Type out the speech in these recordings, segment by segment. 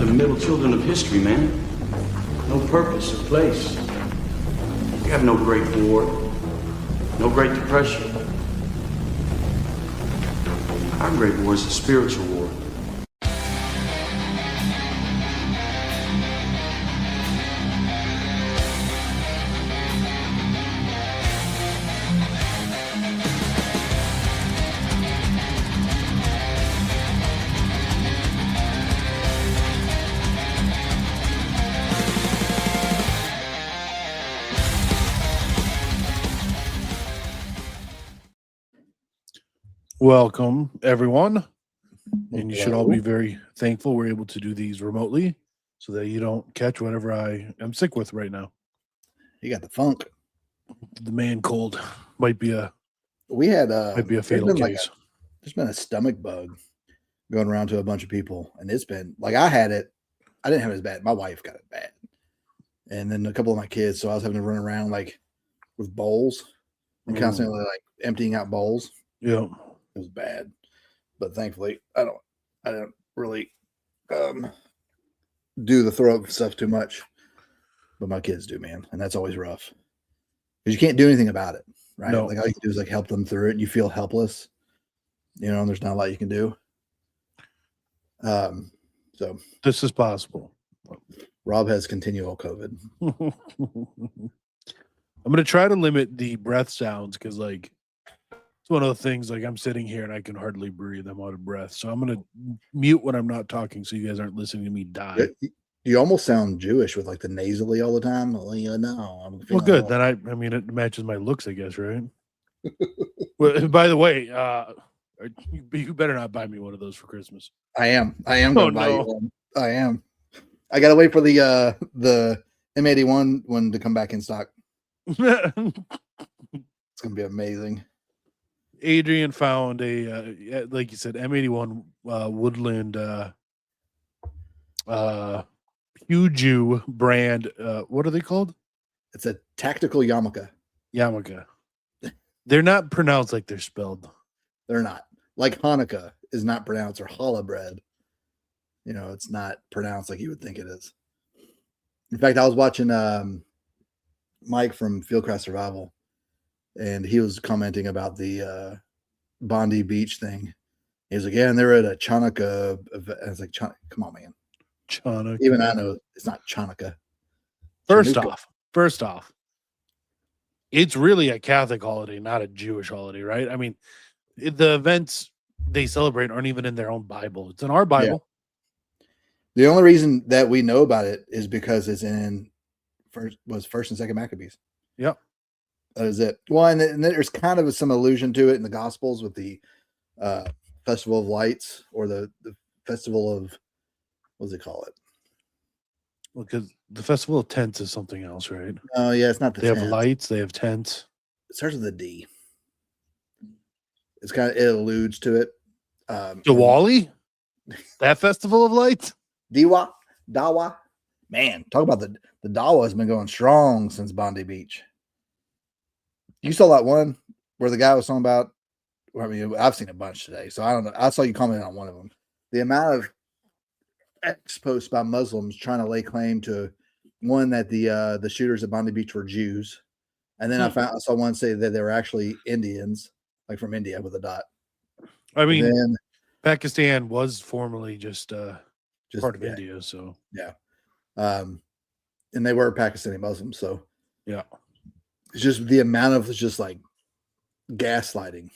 the middle children of history, man. No purpose or place. We have no Great War, no Great Depression. Our Great War is a spiritual war. Welcome, everyone. And you should all be very thankful we're able to do these remotely so that you don't catch whatever I am sick with right now. You got the funk. The man cold might be a fatal case. There's been a stomach bug going around to a bunch of people, and it's been like I had it. I didn't have it as bad. My wife got it bad, and then a couple of my kids. So I was having to run around like with bowls and constantly like emptying out bowls. Yeah. It was bad, but thankfully I don't really do the throat stuff too much, but my kids do, man, and that's always rough because you can't do anything about it, right? No. Like all you can do is like help them through it, and you feel helpless, and there's not a lot you can do. So this is possible. Rob has continual COVID. I'm gonna try to limit the breath sounds because it's one of the things, I'm sitting here and I can hardly breathe. I'm out of breath. So I'm going to mute when I'm not talking so you guys aren't listening to me die. You almost sound Jewish with the nasally all the time. Well, good. Then I mean, it matches my looks, I guess, right? Well, by the way, you better not buy me one of those for Christmas. I am going to buy you one. I am. I got to wait for the M81 one to come back in stock. It's going to be amazing. Adrian found a, like you said, M81 Woodland Huju brand. What are they called? It's a tactical yarmulke. Yarmulke. They're not pronounced like they're spelled. They're not. Like Hanukkah is not pronounced, or challah bread. It's not pronounced like you would think it is. In fact, I was watching Mike from Fieldcraft Survival, and he was commenting about the Bondi Beach thing. He was like, yeah, and they're at a Chanukah event. I was like, come on, man. Chanukah. Even I know it's not Chanukah. First off, it's really a Catholic holiday, not a Jewish holiday, right? I mean, the events they celebrate aren't even in their own Bible. It's in our Bible. Yeah. The only reason that we know about it is because it's in First and Second Maccabees. Yep. That is it. Well, and then there's kind of some allusion to it in the Gospels with the Festival of Lights, or the Festival of, what does it call it? Well, because the Festival of Tents is something else, right? Oh, yeah, it's not the They have lights, they have tents. It starts with a D. It alludes to it. Diwali? That Festival of Lights? Dawa. Man, talk about the Dawa has been going strong since Bondi Beach. You saw that one where the guy was talking about, I mean, I've seen a bunch today, so I don't know. I saw you comment on one of them. The amount of X posts by Muslims trying to lay claim to, one, that the shooters at Bondi Beach were Jews. And then I saw one say that they were actually Indians, like from India with a dot. I mean, Pakistan was formerly just part of India, so. Yeah. And they were Pakistani Muslims, so. Yeah. It's just the amount of just gaslighting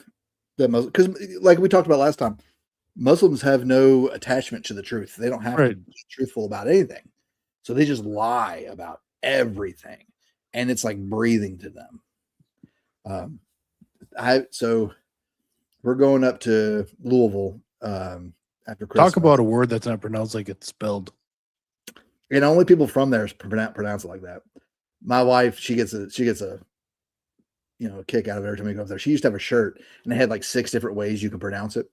that because like we talked about last time, Muslims have no attachment to the truth. They don't have to be truthful about anything. So they just lie about everything. And it's like breathing to them. So we're going up to Louisville after Christmas. Talk about a word that's not pronounced like it's spelled. And only people from there pronounce it like that. My wife, she gets a kick out of it every time we go up there. She used to have a shirt and it had 6 different ways you can pronounce it.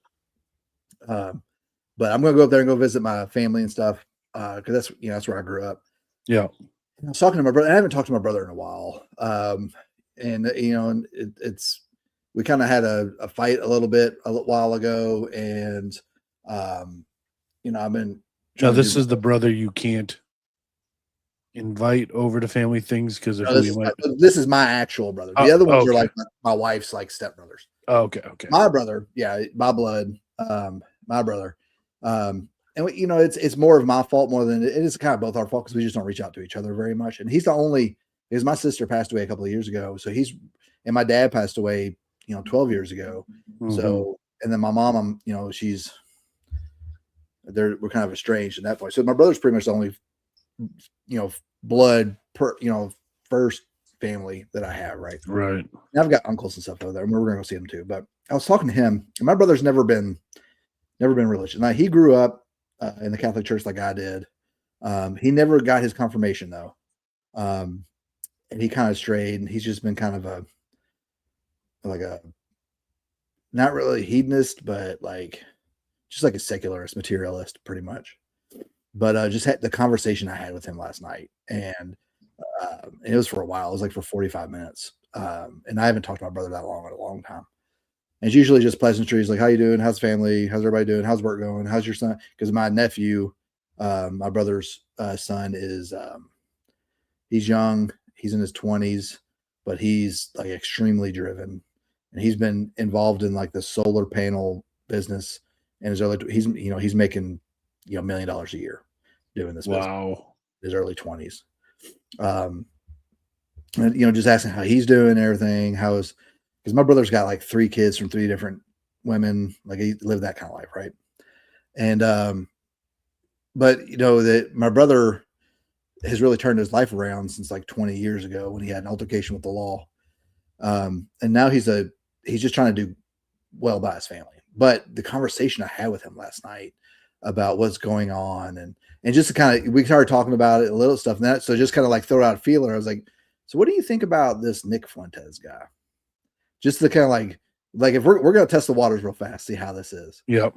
But I'm gonna go up there and go visit my family and stuff. Because that's where I grew up. Yeah. I was talking to my brother. I haven't talked to my brother in a while. We kind of had a fight a while ago, and I've been Now, this is the brother you can't invite over to family things because of who you might. This is my actual brother. The other ones are like my wife's like stepbrothers. Oh, okay. My brother, yeah, my blood, my brother. And we, it's more of my fault more than it is kind of both our fault because we just don't reach out to each other very much. And he's the only, because my sister passed away a couple of years ago, so and my dad passed away, 12 years ago. Mm-hmm. So, and then my mom, we're kind of estranged at that point. So my brother's pretty much the only, blood first family that I have, right? Right. Now I've got uncles and stuff over there, and we're gonna go see them too. But I was talking to him, and my brother's never been religious. Now he grew up in the Catholic Church like I did. He never got his confirmation though, and he kind of strayed. And he's just been kind of a not really hedonist, but just like a secularist, materialist, pretty much. But just had the conversation I had with him last night, and it was for a while. It was like for 45 minutes, and I haven't talked to my brother that long in a long time. And it's usually just pleasantries, like "How you doing? How's family? How's everybody doing? How's work going? How's your son?" Because my nephew, my brother's son, is he's young. He's in his 20s, but he's like extremely driven, and he's been involved in like the solar panel business. And he's making $1 million a year doing this. Wow. His early 20s. And, just asking how he's doing and everything. Because my brother's got like 3 kids from 3 different women. Like he lived that kind of life. Right. And, but that my brother has really turned his life around since like 20 years ago when he had an altercation with the law. And now he's just trying to do well by his family. But the conversation I had with him last night about what's going on and just to kind of, we started talking about it, a little stuff and that. So just kind of like throw out a feeler. I was like, so what do you think about this Nick Fuentes guy? Just to kind of like if we're going to test the waters real fast, see how this is. Yep.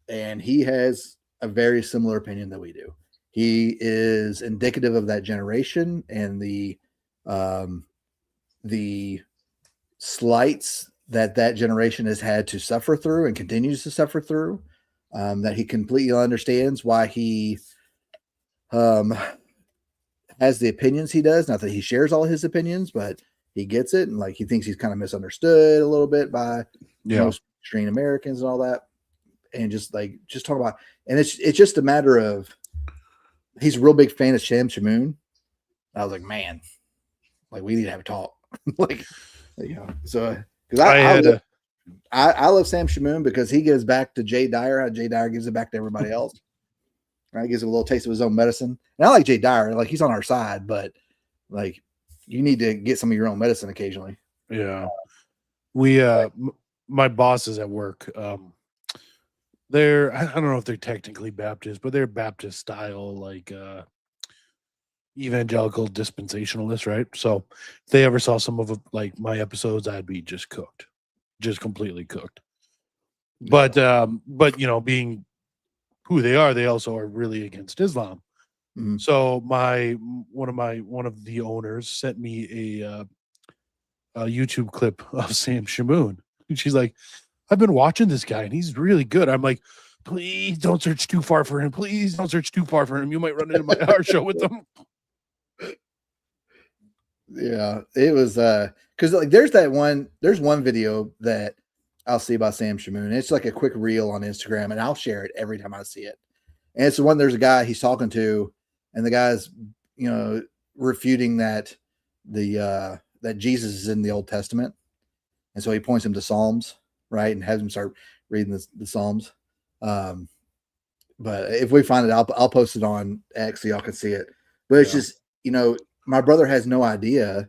And he has a very similar opinion that we do. He is indicative of that generation and the slights that generation has had to suffer through and continues to suffer through. That he completely understands why he has the opinions he does. Not that he shares all his opinions, but he gets it. And like, he thinks he's kind of misunderstood a little bit by most extreme Americans and all that. And just talk about, and it's just a matter of, he's a real big fan of Sam Shamoon. I was like, man, like we need to have a talk. So because I love Sam Shamoon because he gives back to Jay Dyer how Jay Dyer gives it back to everybody else. Right? Gives him a little taste of his own medicine. And I like Jay Dyer, like he's on our side, but like you need to get some of your own medicine occasionally. Yeah. My bosses at work, I don't know if they're technically Baptist, but they're Baptist style, like evangelical dispensationalists, right? So if they ever saw some of like my episodes, I'd be just cooked. Just completely cooked. But being who they are, they also are really against Islam. Mm-hmm. So one of the owners sent me a YouTube clip of Sam Shamoon. And she's like, I've been watching this guy and he's really good. I'm like, please don't search too far for him. Please don't search too far for him. You might run into our show with them. Yeah, it was because like there's one video that I'll see about Sam Shamoon. It's like a quick reel on Instagram, and I'll share it every time I see it. And it's the one there's a guy he's talking to, and the guy's refuting that that Jesus is in the Old Testament, and so he points him to Psalms, right, and has him start reading the Psalms. But if we find it, I'll post it on X so y'all can see it. But it's just my brother has no idea.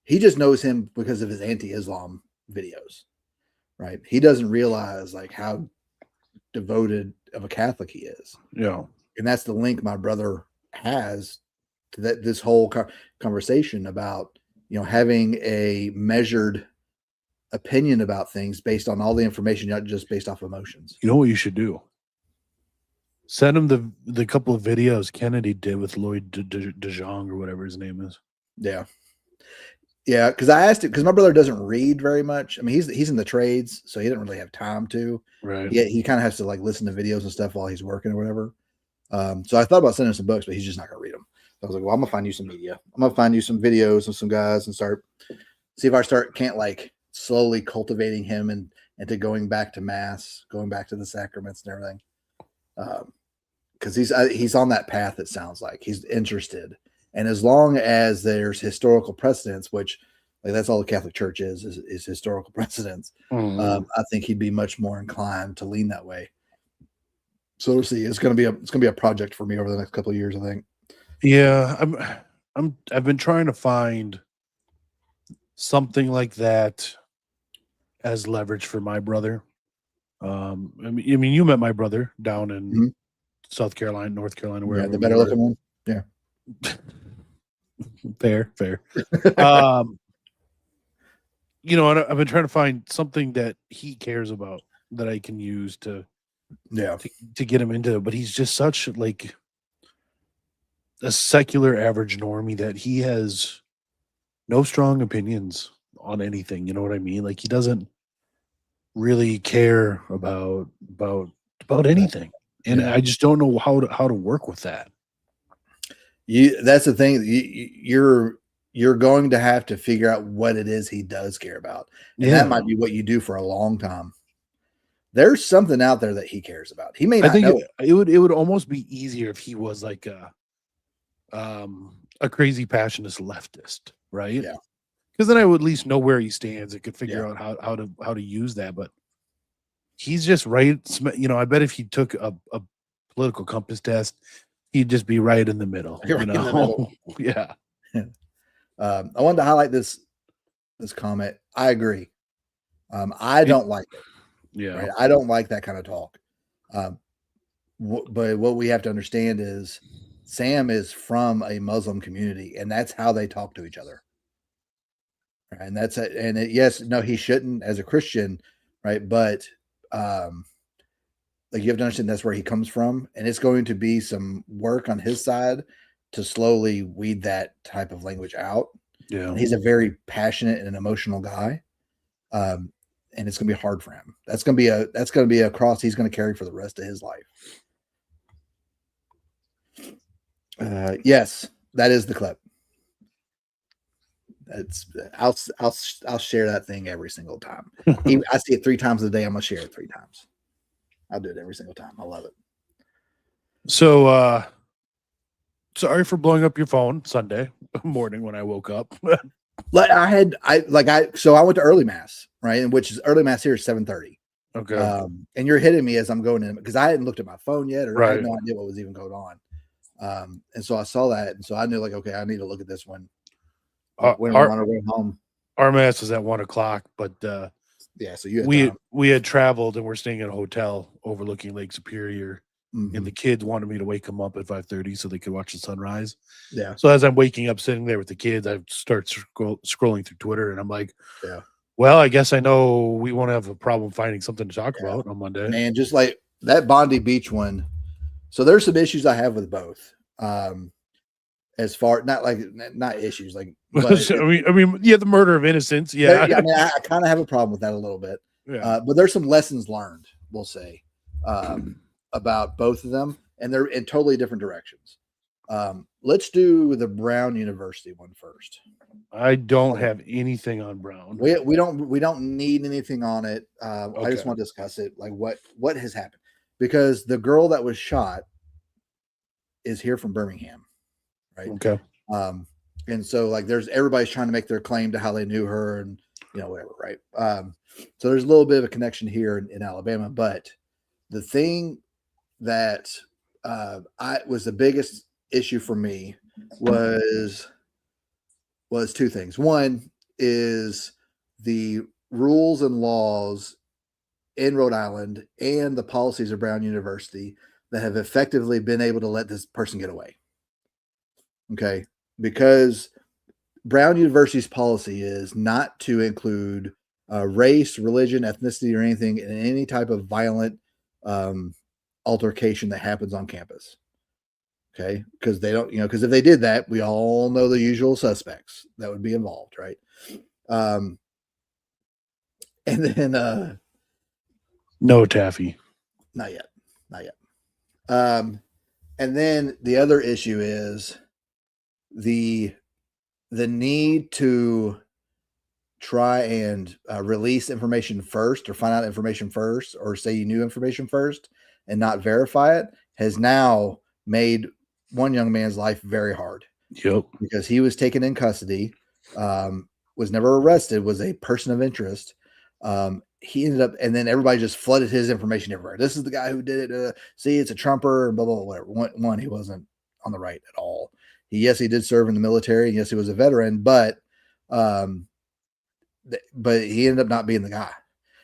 He just knows him because of his anti-Islam videos, right? He doesn't realize like how devoted of a Catholic he is. Yeah. And that's the link my brother has to this whole conversation about, having a measured opinion about things based on all the information, not just based off emotions. You know what you should do? Send him the couple of videos Kennedy did with Lloyd DeJong or whatever his name is. Yeah. Yeah, because I asked him, because my brother doesn't read very much. I mean, he's in the trades, so he doesn't really have time to. Right. Yeah, he kind of has to like listen to videos and stuff while he's working or whatever. So I thought about sending him some books, but he's just not going to read them. So I was like, well, I'm going to find you some media. I'm going to find you some videos of some guys and see if I can't like slowly cultivating him and into going back to mass, going back to the sacraments and everything. Because he's on that path. It sounds like he's interested. And as long as there's historical precedence, which like that's all the Catholic Church is historical precedence, I think he'd be much more inclined to lean that way. So we'll see. It's gonna be a project for me over the next couple of years, I think. Yeah, I've been trying to find something like that as leverage for my brother. I mean, you met my brother down in South Carolina, North Carolina, wherever. Yeah, the better looking one. Yeah. Fair. You know, I've been trying to find something that he cares about that I can use to get him into it. But he's just such like a secular average normie that he has no strong opinions on anything. You know what I mean? Like he doesn't really care about anything, and I just don't know how to work with that. That's the thing. You're going to have to figure out what it is he does care about, and that might be what you do for a long time. There's something out there that he cares about. He may not know it would almost be easier if he was like a crazy passionate leftist, right? Yeah. Because then I would at least know where he stands and could figure out how to use that. But he's just right. You know, I bet if he took a political compass test, he'd just be right in the middle. Right in the middle. Yeah. I wanted to highlight this comment. I agree. I don't like it. Yeah. Right? I don't like that kind of talk. But what we have to understand is Sam is from a Muslim community, and that's how they talk to each other. And that's it. And yes, no, he shouldn't as a Christian, right? But like you have to understand that's where he comes from, and it's going to be some work on his side to slowly weed that type of language out. Yeah, and he's a very passionate and an emotional guy, and it's going to be hard for him. That's going to be a cross he's going to carry for the rest of his life. Yes, that is the clip. I'll share that thing every single time. I see it 3 times a day. I'm gonna share it 3 times. I'll do it every single time. I love it. So sorry for blowing up your phone Sunday morning when I woke up. So I went to early mass, right? And which is early mass here is 7:30. Okay. And you're hitting me as I'm going in because I hadn't looked at my phone yet, or I had no idea what was even going on. And so I saw that, and so I knew like, okay, I need to look at this one. When we're on our way home. Our mass is at 1:00, but yeah, so we had traveled and we're staying at a hotel overlooking Lake Superior, and the kids wanted me to wake them up at 5:30 so they could watch the sunrise. Yeah. So as I'm waking up, sitting there with the kids, I start scrolling through Twitter, and I'm like, yeah. Well, I guess I know we won't have a problem finding something to talk about on Monday. Man, just like that Bondi Beach one. So there's some issues I have with both. As far not issues like, but I mean, yeah, the murder of innocents. Yeah, I mean, I kind of have a problem with that a little bit. Yeah. But there's some lessons learned, we'll say, about both of them, and they're in totally different directions. Let's do the Brown University one first. I don't have anything on Brown. We don't need anything on it. I just want to discuss it, like what has happened, because the girl that was shot is here from Birmingham. Right. Okay. And so like everybody's trying to make their claim to how they knew her and whatever, right? So there's a little bit of a connection here in Alabama, but the thing that was the biggest issue for me was 2 things. One is the rules and laws in Rhode Island and the policies of Brown University that have effectively been able to let this person get away. Okay, because Brown University's policy is not to include race, religion, ethnicity, or anything in any type of violent altercation that happens on campus. Okay, because they don't, because if they did that, we all know the usual suspects that would be involved, right? And then no, Taffy, not yet. And then the other issue is the need to try and release information first, or find out information first, or say you knew information first and not verify it, has now made one young man's life very hard. Yep. Because he was taken in custody, was never arrested, was a person of interest. He ended up, and then everybody just flooded his information everywhere. This is the guy who did it. See, it's a Trumper, and blah, blah, blah, whatever. One, he wasn't on the right at all. Yes, he did serve in the military. And yes, he was a veteran, but he ended up not being the guy.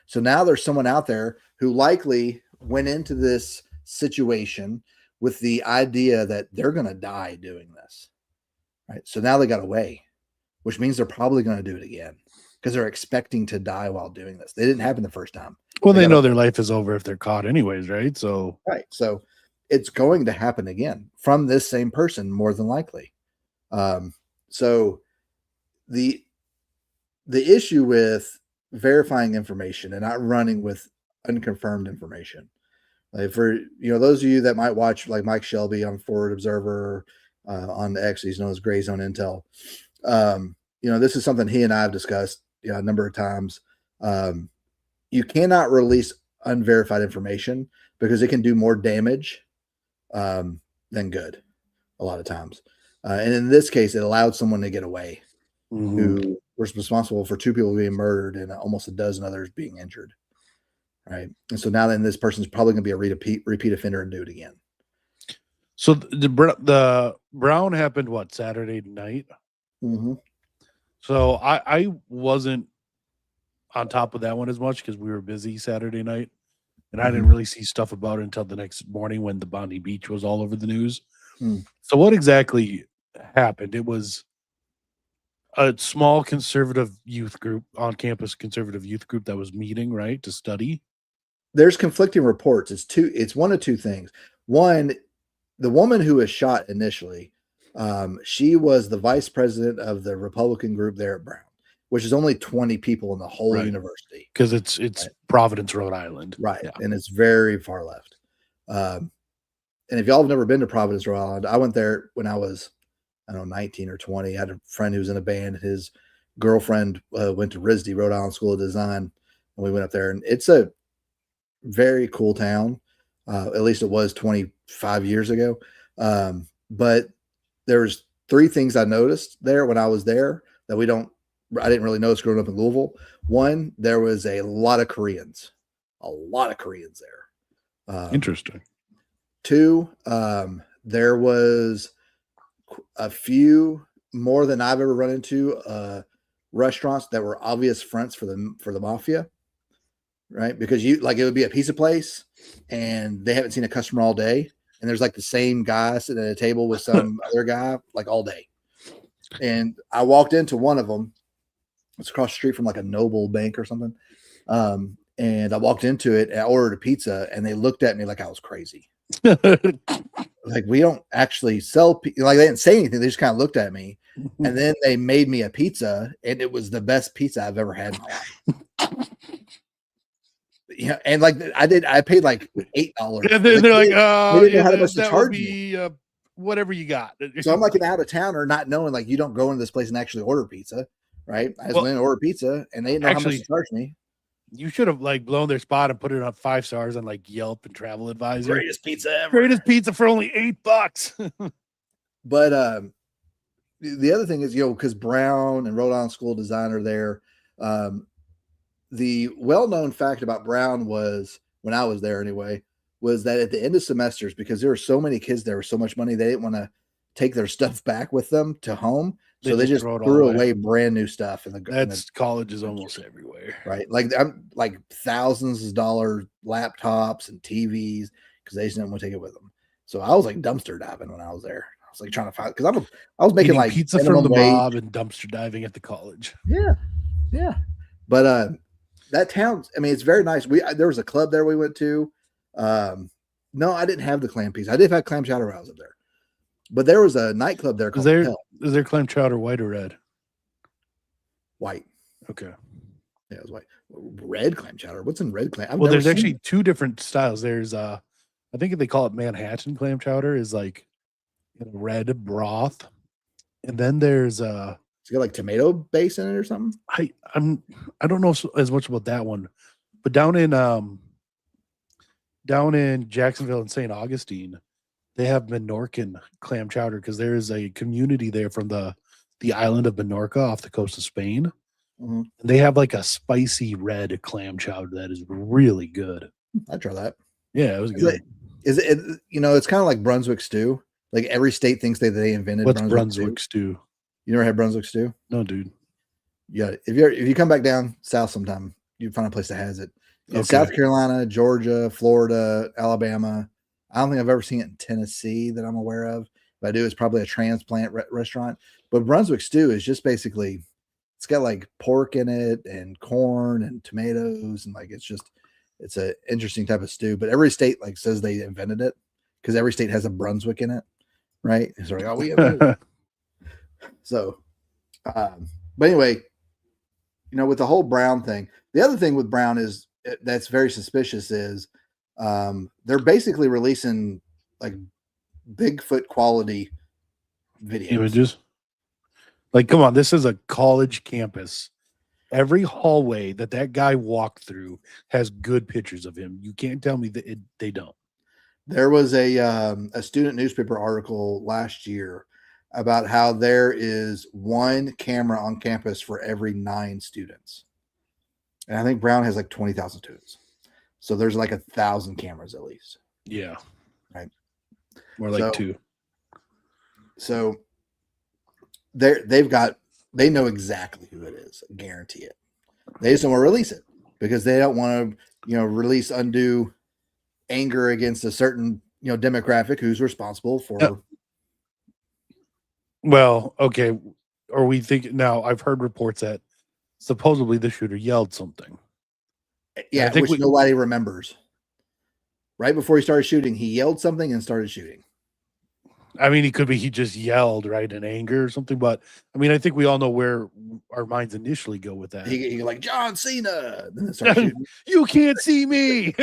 So now there's someone out there who likely went into this situation with the idea that they're going to die doing this. Right. So now they got away, which means they're probably going to do it again because they're expecting to die while doing this. They didn't happen the first time. Well, they know their life is over if they're caught anyways, right? So So it's going to happen again from this same person, more than likely. So the issue with verifying information and not running with unconfirmed information, like for those of you that might watch like Mike Shelby on Forward Observer, on X, he's known as Gray Zone Intel. This is something he and I have discussed a number of times. You cannot release unverified information because it can do more damage than good a lot of times. And in this case, it allowed someone to get away who was responsible for 2 people being murdered and almost a dozen others being injured. Right. And so now then this person's probably going to be a repeat offender and do it again. So the Brown happened Saturday night. Mm-hmm. So I wasn't on top of that one as much because we were busy Saturday night, and I didn't really see stuff about it until the next morning when the Bondi Beach was all over the news. So what exactly happened? It was a small conservative youth group, on campus conservative youth group that was meeting, right, to study. There's conflicting reports. It's one of two things. One, the woman who was shot initially, she was the vice president of the Republican group there at Brown, which is only 20 people in the whole university. Because it's right. Providence, Rhode Island. Right. Yeah. And it's very far left. And if y'all have never been to Providence, Rhode Island, I went there when I was, 19 or 20. I had a friend who was in a band. His girlfriend went to RISD, Rhode Island School of Design. And we went up there, and it's a very cool town. At least it was 25 years ago. But there's 3 things I noticed there when I was there that I didn't really notice growing up in Louisville. One, there was a lot of Koreans there. Interesting. 2, there was a few more than I've ever run into restaurants that were obvious fronts for the mafia, right? Because it would be a pizza place and they haven't seen a customer all day, and there's like the same guy sitting at a table with some other guy like all day. And I walked into one of them. It's across the street from like a Noble Bank or something. And I walked into it and I ordered a pizza, and they looked at me like I was crazy. Like, we don't actually sell like, they didn't say anything. They just kind of looked at me, and then they made me a pizza, and it was the best pizza I've ever had in my life. Yeah, and like I paid like $8. And then they're like, they didn't know how much to charge me. Whatever you got. So I'm like an out of towner, not knowing, like, you don't go into this place and actually order pizza, right? I just went and ordered pizza, and they didn't know how much to charge me. You should have like blown their spot and put it on 5 stars on like Yelp and Travel Advisor. Greatest pizza ever. Greatest pizza for only $8. But the other thing is, because Brown and Rhode Island School of Design are there. The well-known fact about Brown was, when I was there anyway, was that at the end of semesters, because there were so many kids there with so much money, they didn't want to take their stuff back with them to home. So they just threw away brand new stuff. College is almost everywhere. Right. I'm like thousands of dollar laptops and TVs because they just didn't want to take it with them. So I was like dumpster diving when I was there. I was like trying to find, because I was making like pizza from the mob and dumpster diving at the college. Yeah. Yeah. But that town, it's very nice. There was a club there we went to. No, I didn't have the clam piece. I did have clam chowder when I was up there. But there was a nightclub there called Is there clam chowder white or red? White. Okay. Yeah, it was white. Red clam chowder. What's in red clam? There's actually 2 different styles. There's I think they call it Manhattan clam chowder, is like in a red broth. And then there's It's got like tomato base in it or something. I don't know as much about that one, but down in Jacksonville and St. Augustine, they have Menorcan clam chowder because there is a community there from the island of Menorca off the coast of Spain. Mhm. And they have like a spicy red clam chowder that is really good. I'd try that. Yeah, it was Is good. it it's kind of like Brunswick stew. Like every state thinks they invented What's Brunswick stew. stew? You never had Brunswick stew? No, dude. Yeah. If you come back down south sometime, you find a place that has it. In Okay. South Carolina, Georgia, Florida, Alabama. I don't think I've ever seen it in Tennessee that I'm aware of. If I do, it's probably a transplant restaurant. But Brunswick stew is just basically, it's got like pork in it and corn and tomatoes, and like it's an interesting type of stew. But every state like says they invented it because every state has a Brunswick in it, right? So like, oh, we invented it. So, but anyway, with the whole Brown thing, the other thing with Brown is that's very suspicious is they're basically releasing like Bigfoot quality videos. Images. Like, come on, this is a college campus. Every hallway that guy walked through has good pictures of him. You can't tell me that they don't. There was a student newspaper article last year about how there is one camera on campus for every 9 students. And I think Brown has like 20,000 students. So there's like 1,000 cameras at least. Yeah. Right. More like 2. So they know exactly who it is. I guarantee it. They just don't want to release it because they don't want to, release undue anger against a certain, demographic who's responsible for. Well, okay. Are we thinking now? I've heard reports that supposedly the shooter yelled something. Yeah, I think which nobody remembers. Right before he started shooting, he yelled something and started shooting. I mean, he just yelled, right, in anger or something. But I mean, I think we all know where our minds initially go with that. He like John Cena. Then it started shooting. You can't see me.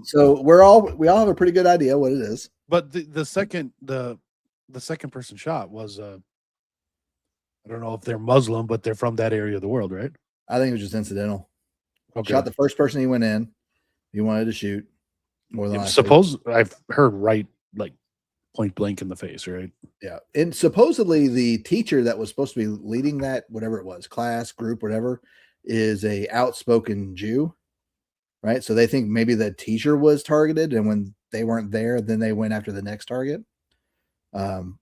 So we all have a pretty good idea what it is. But the second person shot was I don't know if they're Muslim, but they're from that area of the world, right? I think it was just incidental. Okay. Shot the first person he went in. He wanted to shoot. More than I've heard right, like point blank in the face, right? Yeah. And supposedly the teacher that was supposed to be leading that, whatever it was, class, group, whatever, is a outspoken Jew. Right. So they think maybe the teacher was targeted, and when they weren't there, then they went after the next target.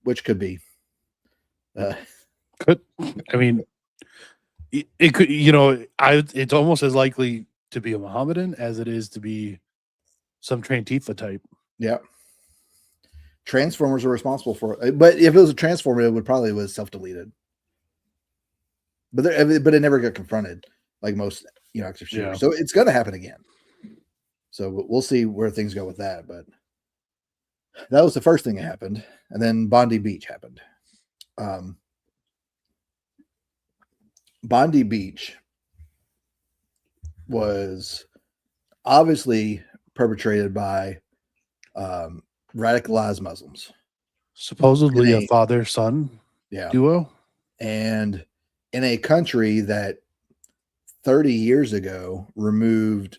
Which could be could, I mean, it could, it's almost as likely to be a Mohammedan as it is to be some Trantifa type. Yeah. Transformers are responsible for it. But if it was a transformer, it would probably was self-deleted. But it never got confronted like most, active shooters. Yeah. So it's going to happen again. So we'll see where things go with that. But that was the first thing that happened. And then Bondi Beach happened. Bondi Beach was obviously perpetrated by radicalized Muslims. Supposedly a father-son duo. And in a country that 30 years ago removed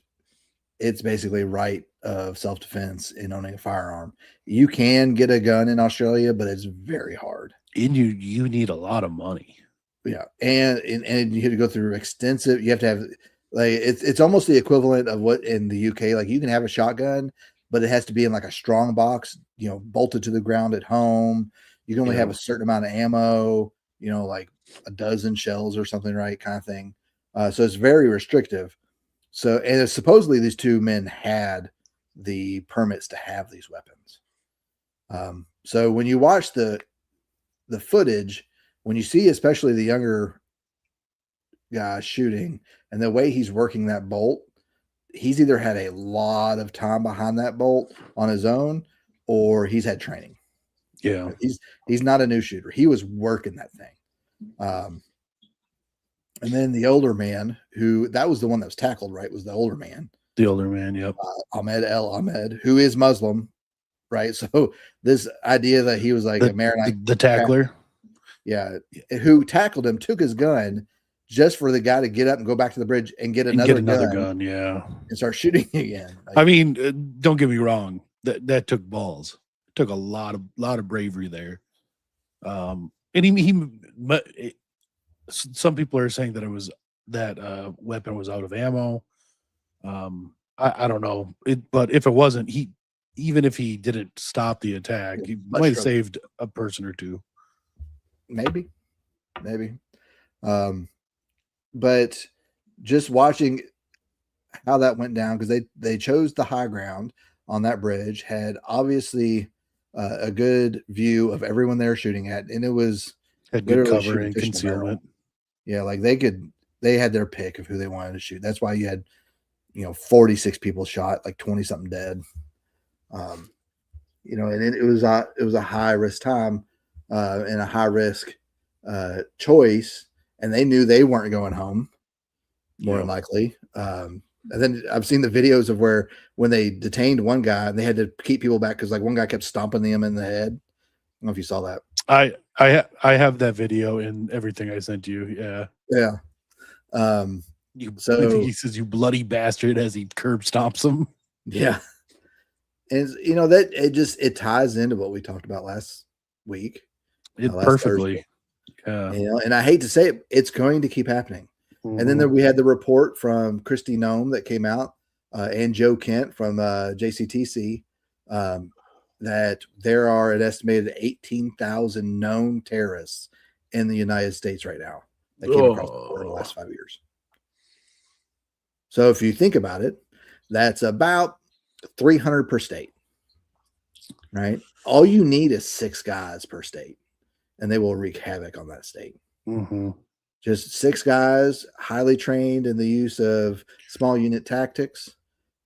its basically right of self-defense in owning a firearm. You can get a gun in Australia, but it's very hard. And you need a lot of money. Yeah. And you have to go through extensive, you have to have like it's almost the equivalent of what in the UK, like you can have a shotgun, but it has to be in like a strong box, bolted to the ground at home. You can only have a certain amount of ammo, like a dozen shells or something, right? Kind of thing. So it's very restrictive. So, and supposedly these two men had the permits to have these weapons. So when you watch the footage, when you see especially the younger guy shooting and the way he's working that bolt, he's either had a lot of time behind that bolt on his own, or he's had training. Yeah. He's not a new shooter. He was working that thing. And then the older man, who that was the one that was tackled, right? Was the older man. The older man, yep. Ahmed El Ahmed, who is Muslim, right? So this idea that he was like a Maronite, The tackler. yeah, who tackled him, took his gun just for the guy to get up and go back to the bridge and get another gun, yeah, and start shooting again. Like, I mean, don't get me wrong. That took balls. It took a lot of bravery there. And some people are saying that it was that weapon was out of ammo. I don't know but if it wasn't, even if he didn't stop the attack, he might have saved a person or two. Maybe. But just watching how that went down, because they chose the high ground on that bridge, had obviously a good view of everyone they were shooting at, and it was had good cover and concealment. Yeah, like they had their pick of who they wanted to shoot. That's why you had 46 people shot, like 20 something dead. And it was a high risk time and a high risk choice, and they knew they weren't going home more than likely. And then I've seen the videos of when they detained one guy and they had to keep people back because like one guy kept stomping them in the head. I don't know if you saw that. I have that video in everything I sent you. Yeah. I think he says, "You bloody bastard," as he curb stomps him. Yeah. And that it ties into what we talked about last week. It perfectly. Yeah. And I hate to say it, it's going to keep happening. Mm-hmm. And then we had the report from Christy Nome that came out and Joe Kent from JCTC that there are an estimated 18,000 known terrorists in the United States right now that came across the border in the last 5 years. So if you think about it, that's about 300 per state, right? All you need is 6 guys per state, and they will wreak havoc on that state. Mm-hmm. Just 6 guys, highly trained in the use of small unit tactics,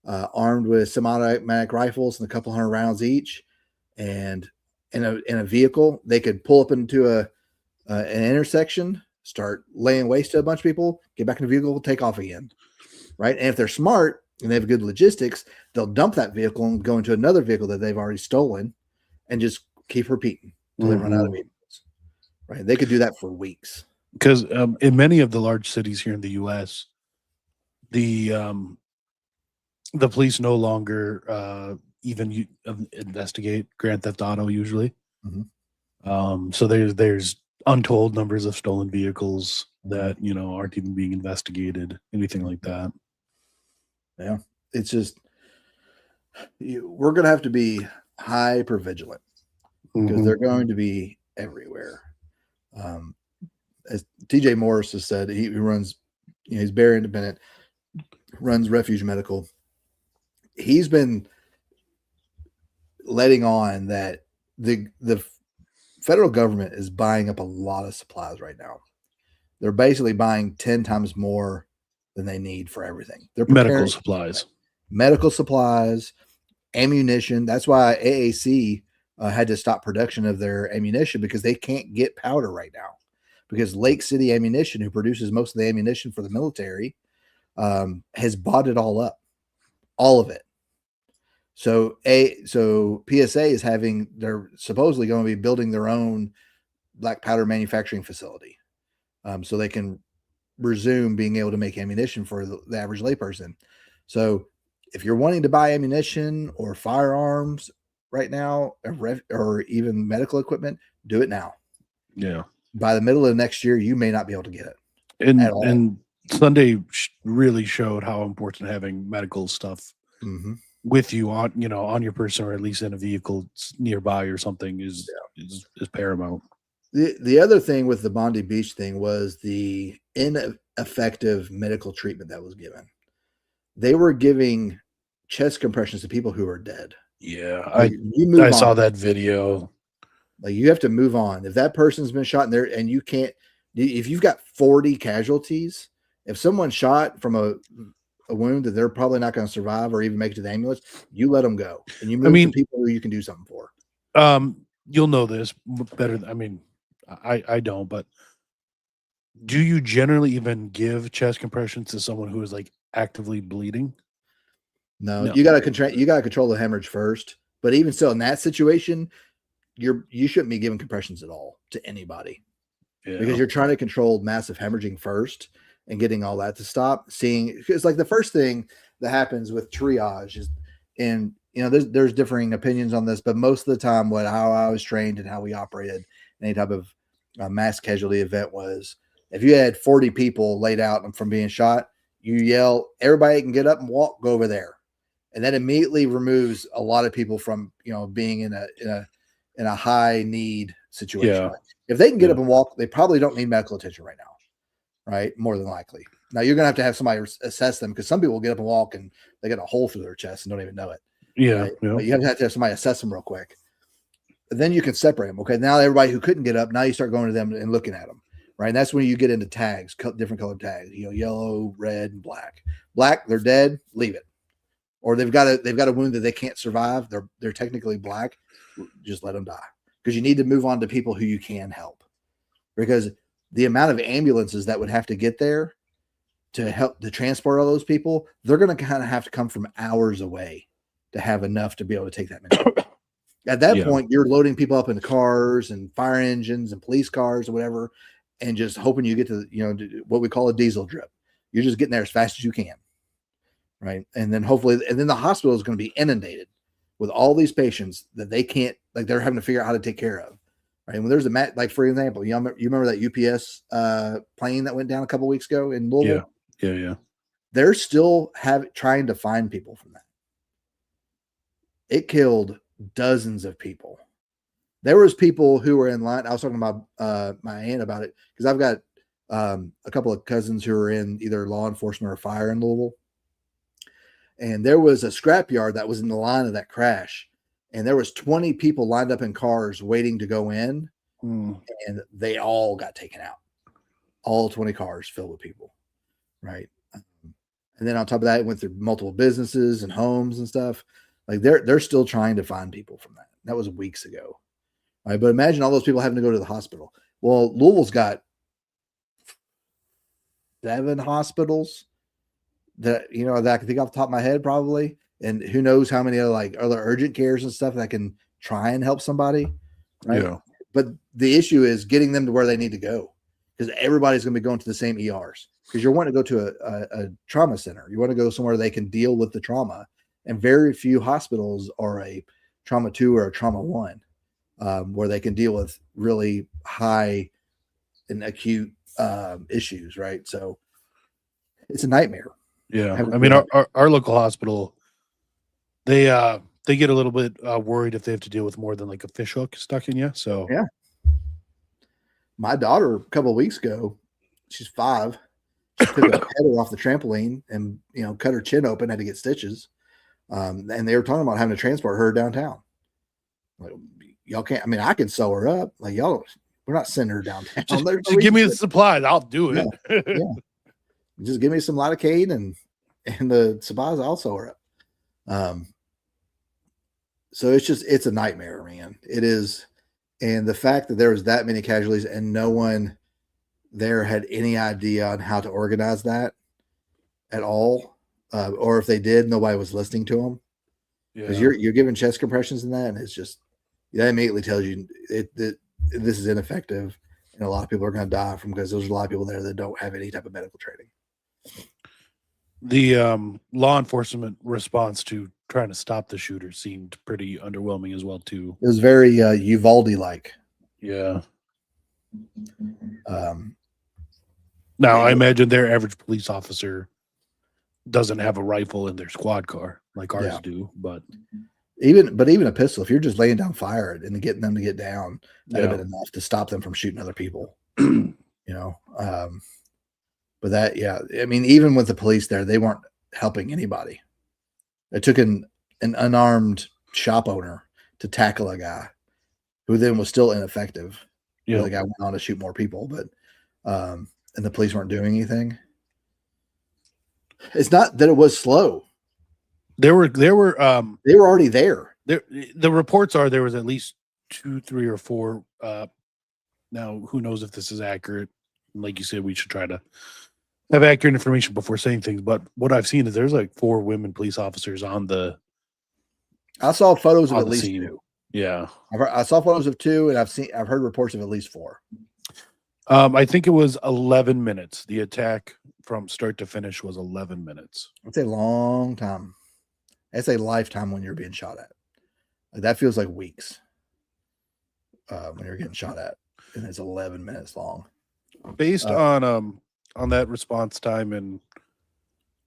armed with semi-automatic rifles and a couple hundred rounds each, and in a vehicle. They could pull up into an intersection, start laying waste to a bunch of people, get back in the vehicle, take off again, right? And if they're smart and they have good logistics, they'll dump that vehicle and go into another vehicle that they've already stolen and just keep repeating until they run out of vehicles, right? They could do that for weeks. Because in many of the large cities here in the U.S., the police no longer even investigate Grand Theft Auto usually. Mm-hmm. So there's untold numbers of stolen vehicles that aren't even being investigated, anything like that. Yeah, it's just we're going to have to be hyper vigilant because they're going to be everywhere. As TJ Morris has said, he runs, he's very independent, runs Refuge Medical. He's been letting on that the federal government is buying up a lot of supplies right now. They're basically buying 10 times more than they need for everything. They're medical supplies, ammunition. That's why AAC had to stop production of their ammunition because they can't get powder right now. Because Lake City Ammunition, who produces most of the ammunition for the military, has bought it all up, all of it. So PSA is they're supposedly going to be building their own black powder manufacturing facility, so they can resume being able to make ammunition for the average layperson. So if you're wanting to buy ammunition or firearms right now, or even medical equipment, do it now. Yeah. By the middle of next year, you may not be able to get it. And Sunday really showed how important having medical stuff with you on your person, or at least in a vehicle nearby or something is paramount. The other thing with the Bondi Beach thing was the ineffective medical treatment that was given. They were giving chest compressions to people who are dead. Yeah, I saw that video. Like, you have to move on. If that person's been shot in there and you can't, if you've got 40 casualties, if someone's shot from a wound that they're probably not going to survive or even make it to the ambulance, you let them go and you move to people who you can do something for. You'll know this better. I don't, but do you generally even give chest compressions to someone who is like actively bleeding? No, No. you got to control the hemorrhage first. But even so, in that situation, you shouldn't be giving compressions at all to anybody because you're trying to control massive hemorrhaging first and getting all that to stop. Because like the first thing that happens with triage is, and there's differing opinions on this, but most of the time, how I was trained and how we operated any type of mass casualty event was, if you had 40 people laid out from being shot, you yell, everybody can get up and walk, go over there. And that immediately removes a lot of people from, being in a high need situation. Yeah. If they can get up and walk, they probably don't need medical attention right now, right? More than likely. Now you're going to have somebody assess them, because some people will get up and walk and they get a hole through their chest and don't even know it. Yeah. Right? Yeah. But you have to have somebody assess them real quick. And then you can separate them. Okay. Now everybody who couldn't get up, now you start going to them and looking at them. Right. And that's when you get into tags, different colored tags, yellow, red, and black. Black, they're dead, leave it. Or they've got a wound that they can't survive. They're technically black. Just let them die, because you need to move on to people who you can help, because the amount of ambulances that would have to get there to help to transport all those people, they're going to kind of have to come from hours away to have enough to be able to take that many people. At that point, you're loading people up into cars and fire engines and police cars or whatever, and just hoping you get to what we call a diesel drip. You're just getting there as fast as you can. Right. And then the hospital is going to be inundated with all these patients that they can't, like, they're having to figure out how to take care of. Right. And when there's like, for example, you remember that UPS plane that went down a couple of weeks ago in Louisville? Yeah. They're still trying to find people from that. It killed dozens of people. There was people who were in line. I was talking about my aunt about it, because I've got a couple of cousins who are in either law enforcement or fire in Louisville. And there was a scrapyard that was in the line of that crash. And there was 20 people lined up in cars waiting to go in. And they all got taken out. All 20 cars filled with people. Right. And then on top of that, it went through multiple businesses and homes and stuff. Like they're still trying to find people from that. That was weeks ago. All right. But imagine all those people having to go to the hospital. Well, Louisville's got 7 hospitals that that I can think off the top of my head, probably, and who knows how many other urgent cares and stuff that can try and help somebody, right? Yeah. But the issue is getting them to where they need to go, because everybody's going to be going to the same ERs, because you're wanting to go to a trauma center. You want to go somewhere they can deal with the trauma, and very few hospitals are a trauma 2 or a trauma 1, where they can deal with really high and acute issues, right? So it's a nightmare. Yeah, I mean, our local hospital, they get a little bit worried if they have to deal with more than like a fish hook stuck in you. So yeah, my daughter a couple of weeks ago, she's 5, she took a header off the trampoline and cut her chin open, had to get stitches, and they were talking about having to transport her downtown. Like, y'all can't. I mean, I can sew her up. Like, y'all, we're not sending her downtown. Just give me the supplies, I'll do it. Yeah. Just give me some lidocaine and the supplies, I'll sew her up. So it's a nightmare, man. It is. And the fact that there was that many casualties and no one there had any idea on how to organize that at all, or if they did, nobody was listening to them. Because you're giving chest compressions in that, and it's just, that immediately tells you that this is ineffective, and a lot of people are going to die because there's a lot of people there that don't have any type of medical training. The law enforcement response to trying to stop the shooter seemed pretty underwhelming as well too. It was very Uvalde-like. Yeah. Now I imagine their average police officer doesn't have a rifle in their squad car like ours do, but even a pistol, if you're just laying down fire and getting them to get down, that'd have been enough to stop them from shooting other people. But that, I mean, even with the police there, they weren't helping anybody. It took an unarmed shop owner to tackle a guy who then was still ineffective. The guy went on to shoot more people, but and the police weren't doing anything. It's not that it was slow. They were already there. The reports are there was at least 2, 3, or 4. Now, who knows if this is accurate? Like you said, we should try to have accurate information before saying things, but what I've seen is there's like 4 women police officers on the I saw photos of at least scene. 2. Yeah. I saw photos of 2, and I've heard reports of at least 4. I think it was 11 minutes. The attack from start to finish was 11 minutes. It's a long time. It's a lifetime when you're being shot at. Like, that feels like weeks when you're getting shot at, and it's 11 minutes long. Based on that response time and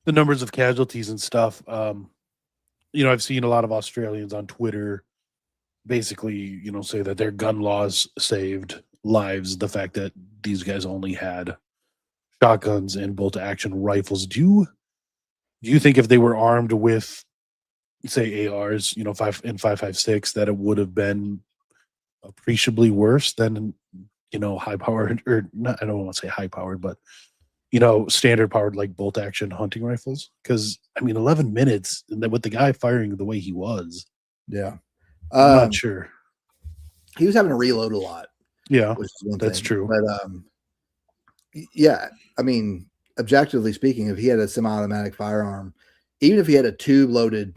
the numbers of casualties and stuff, I've seen a lot of Australians on Twitter basically, say that their gun laws saved lives. The fact that these guys only had shotguns and bolt-action rifles. Do you think if they were armed with, say, ARs, 5.56, that it would have been appreciably worse than, high-powered, or not? I don't want to say high-powered, but standard-powered like bolt-action hunting rifles? Because 11 minutes, and then with the guy firing the way he was, Yeah, I'm not sure. He was having to reload a lot. Yeah, which is one that's thing. true. But yeah, objectively speaking, if he had a semi-automatic firearm, even if he had a tube-loaded,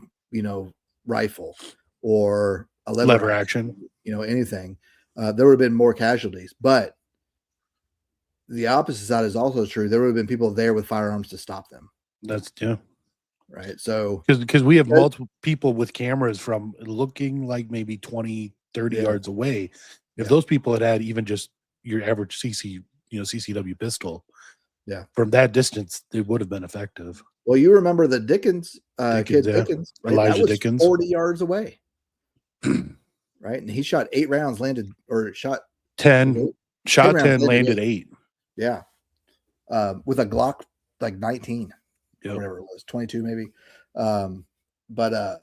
rifle or a lever action, anything, there would have been more casualties. But the opposite side is also true. There would have been people there with firearms to stop them. That's right. So because we have multiple people with cameras from looking like maybe 20, 30 yards away. If those people had even just your average CCW pistol, from that distance, it would have been effective. Well, you remember the Dickens, kid Dickens, right? Elijah that was Dickens, 40 yards away, right? And he shot 8 rounds, shot 10, shot 10, landed 8. Yeah, with a Glock like 19, yep. Whatever it was, 22 maybe. But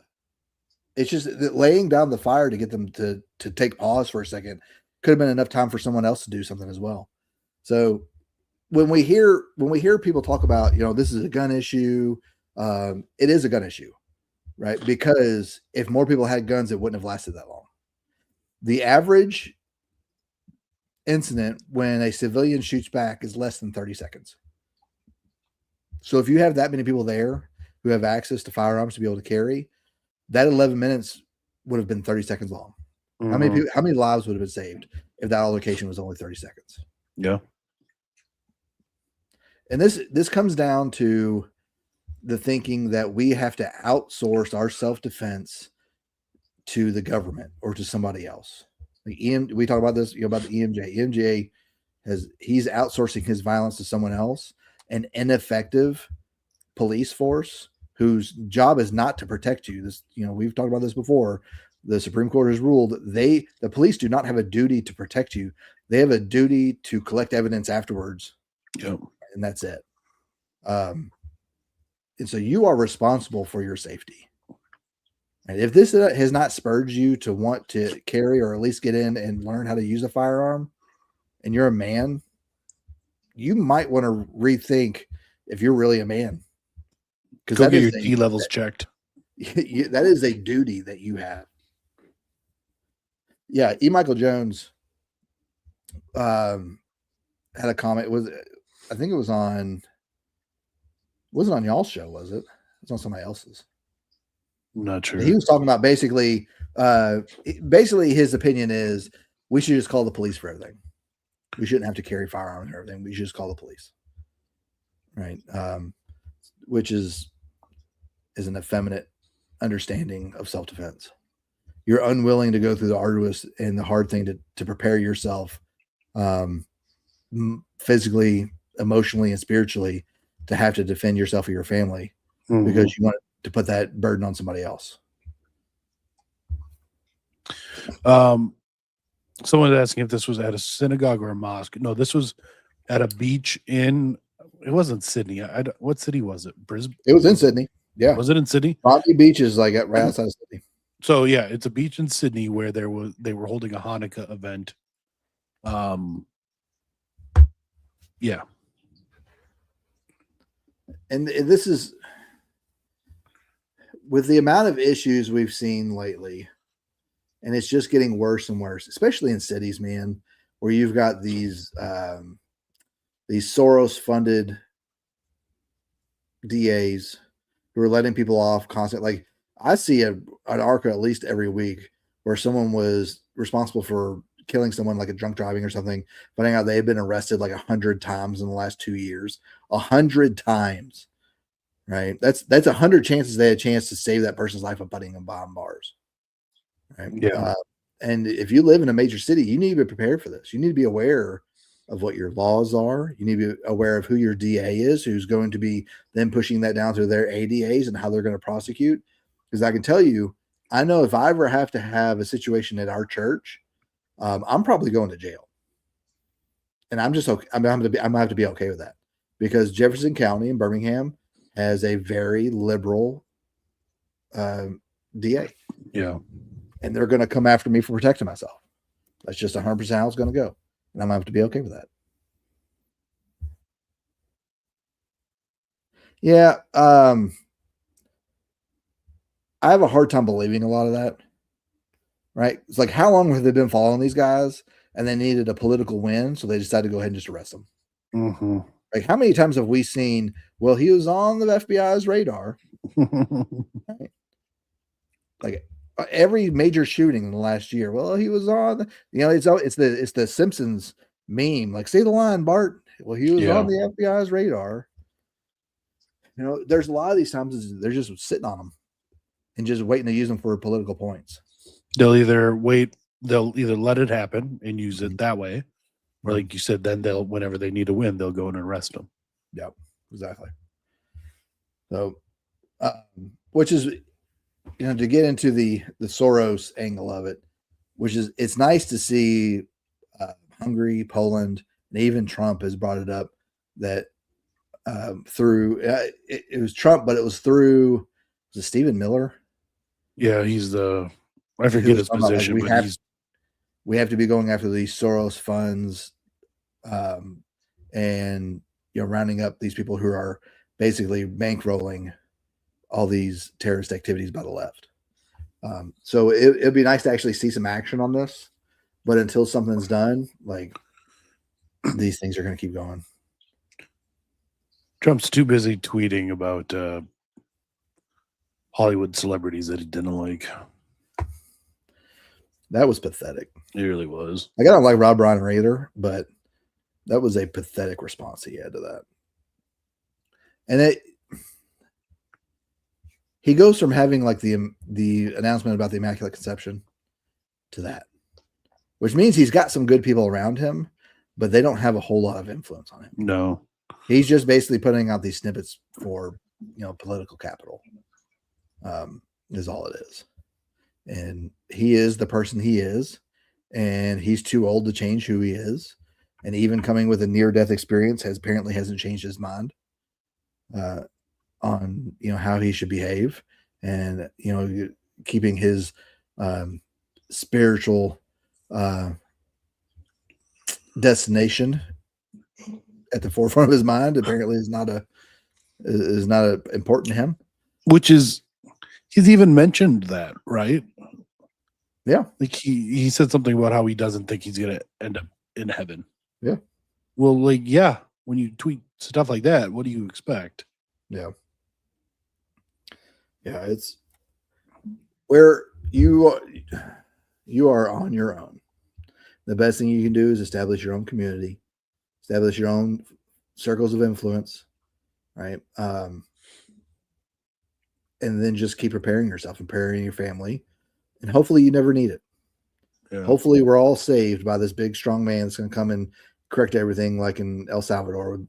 it's just that laying down the fire to get them to take pause for a second could have been enough time for someone else to do something as well. So when we hear people talk about, this is a gun issue, it is a gun issue, right? Because if more people had guns, it wouldn't have lasted that long. The average incident when a civilian shoots back is less than 30 seconds. So if you have that many people there who have access to firearms to be able to carry, that 11 minutes would have been 30 seconds long. Mm-hmm. How many lives would have been saved if that altercation was only 30 seconds? Yeah. And this comes down to the thinking that we have to outsource our self-defense to the government or to somebody else. We talk about this, about the EMJ. EMJ he's outsourcing his violence to someone else, an ineffective police force whose job is not to protect you. This, we've talked about this before. The Supreme Court has ruled the police do not have a duty to protect you. They have a duty to collect evidence afterwards. Yep. And that's it. And so you are responsible for your safety. And if this has not spurred you to want to carry or at least get in and learn how to use a firearm, and you're a man, you might want to rethink if you're really a man. Because go get your D levels checked. That is a duty that you have. Yeah, E. Michael Jones had a comment. I think it was on. Wasn't on y'all's show, was it? It was on somebody else's. I'm not sure. He was talking about basically his opinion is we should just call the police for everything. We shouldn't have to carry firearms and everything. We should just call the police, right? Which is an effeminate understanding of self-defense. You're unwilling to go through the arduous and the hard thing to prepare yourself physically, emotionally, and spiritually to have to defend yourself or your family because you want to put that burden on somebody else. Someone was asking if this was at a synagogue or a mosque. No, this was at a beach it wasn't Sydney. What city was it? Brisbane? It was in Sydney. Yeah. Was it in Sydney? Bondi Beach is like right outside of Sydney. So yeah, it's a beach in Sydney where they were holding a Hanukkah event. Yeah. And this is with the amount of issues we've seen lately, and it's just getting worse and worse, especially in cities, man, where you've got these Soros funded DAs who are letting people off constantly. Like I see an article at least every week where someone was responsible for killing someone, like a drunk driving or something, finding out they had been arrested like 100 times in the last 2 years. 100 times, right? That's 100 chances they had a chance to save that person's life by putting them behind bars, right? Yeah. And if you live in a major city, you need to be prepared for this. You need to be aware of what your laws are. You need to be aware of who your DA is, who's going to be then pushing that down to their ADAs and how they're going to prosecute. Because I can tell you, I know if I ever have to have a situation at our church, I'm probably going to jail. And I'm just okay. I'm going to have to be okay with that, because Jefferson County in Birmingham has a very liberal DA. Yeah. And they're going to come after me for protecting myself. That's just 100% how it's going to go. And I'm going to have to be okay with that. Yeah. I have a hard time believing a lot of that. Right? It's like, how long have they been following these guys and they needed a political win, so they decided to go ahead and just arrest them? Mm-hmm. Like, how many times have we seen, well, he was on the FBI's radar? Right? Like, every major shooting in the last year, well, he was on, it's the Simpsons meme, like, say the line, Bart. Well, he was on the FBI's radar. There's a lot of these times they're just sitting on them and just waiting to use them for political points. They'll either let it happen and use it that way, or like you said, then whenever they need to win, they'll go and arrest them. Yep, exactly. So, which is, to get into the Soros angle of it, which is, it's nice to see Hungary, Poland, and even Trump has brought it up that through it was Trump, but it was through, was it Stephen Miller? Yeah, I forget his position, like, we have to be going after these Soros funds, and rounding up these people who are basically bankrolling all these terrorist activities by the left. So it'd be nice to actually see some action on this, but until something's done, like, these things are going to keep going. Trump's too busy tweeting about Hollywood celebrities that he didn't like. That was pathetic. It really was. I don't like Rob Reiner either, but that was a pathetic response he had to that. And he goes from having like the announcement about the Immaculate Conception to that, which means he's got some good people around him, but they don't have a whole lot of influence on him. No, he's just basically putting out these snippets for political capital. Is all it is. And he is the person he is, and he's too old to change who he is. And even coming with a near-death experience hasn't changed his mind on how he should behave, and keeping his spiritual destination at the forefront of his mind. Apparently, is not important to him. Which is, he's even mentioned that, right? Yeah. Like he said something about how he doesn't think he's gonna end up in heaven. Yeah. Well, like, yeah, when you tweet stuff like that, what do you expect? Yeah. Yeah, it's where you are on your own. The best thing you can do is establish your own community, establish your own circles of influence, right? And then just keep preparing yourself and preparing your family. And hopefully you never need it. Yeah. Hopefully we're all saved by this big, strong man that's going to come and correct everything, like in El Salvador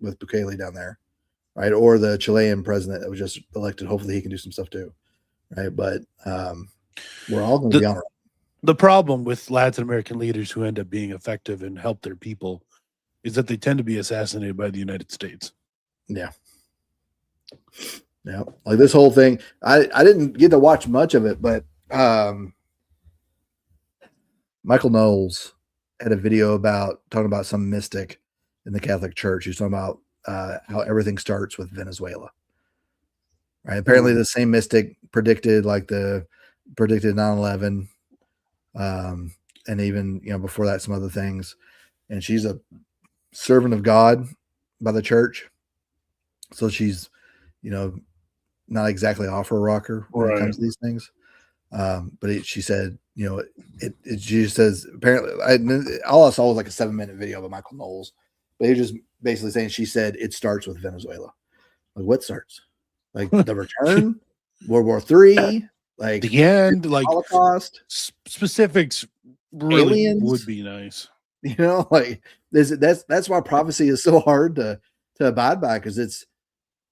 with Bukele down there, right? Or the Chilean president that was just elected. Hopefully he can do some stuff too, right? But we're all going to be on our own. The problem with Latin American leaders who end up being effective and help their people is that they tend to be assassinated by the United States. Yeah. Yeah. Like this whole thing, I didn't get to watch much of it, but Michael Knowles had a video talking about some mystic in the Catholic Church who's talking about how everything starts with Venezuela. Right. Apparently the same mystic predicted 9/11. And even, before that, some other things. And she's a servant of God by the church. So she's, not exactly off her rocker when it comes to these things. But she said, she says, apparently, all I saw was like a 7-minute video of Michael Knowles, but he just basically saying, she said, it starts with Venezuela. Like, what starts? Like the return, World War III, like the end, like Holocaust, specifics really aliens would be nice. Like that's why prophecy is so hard to abide by, because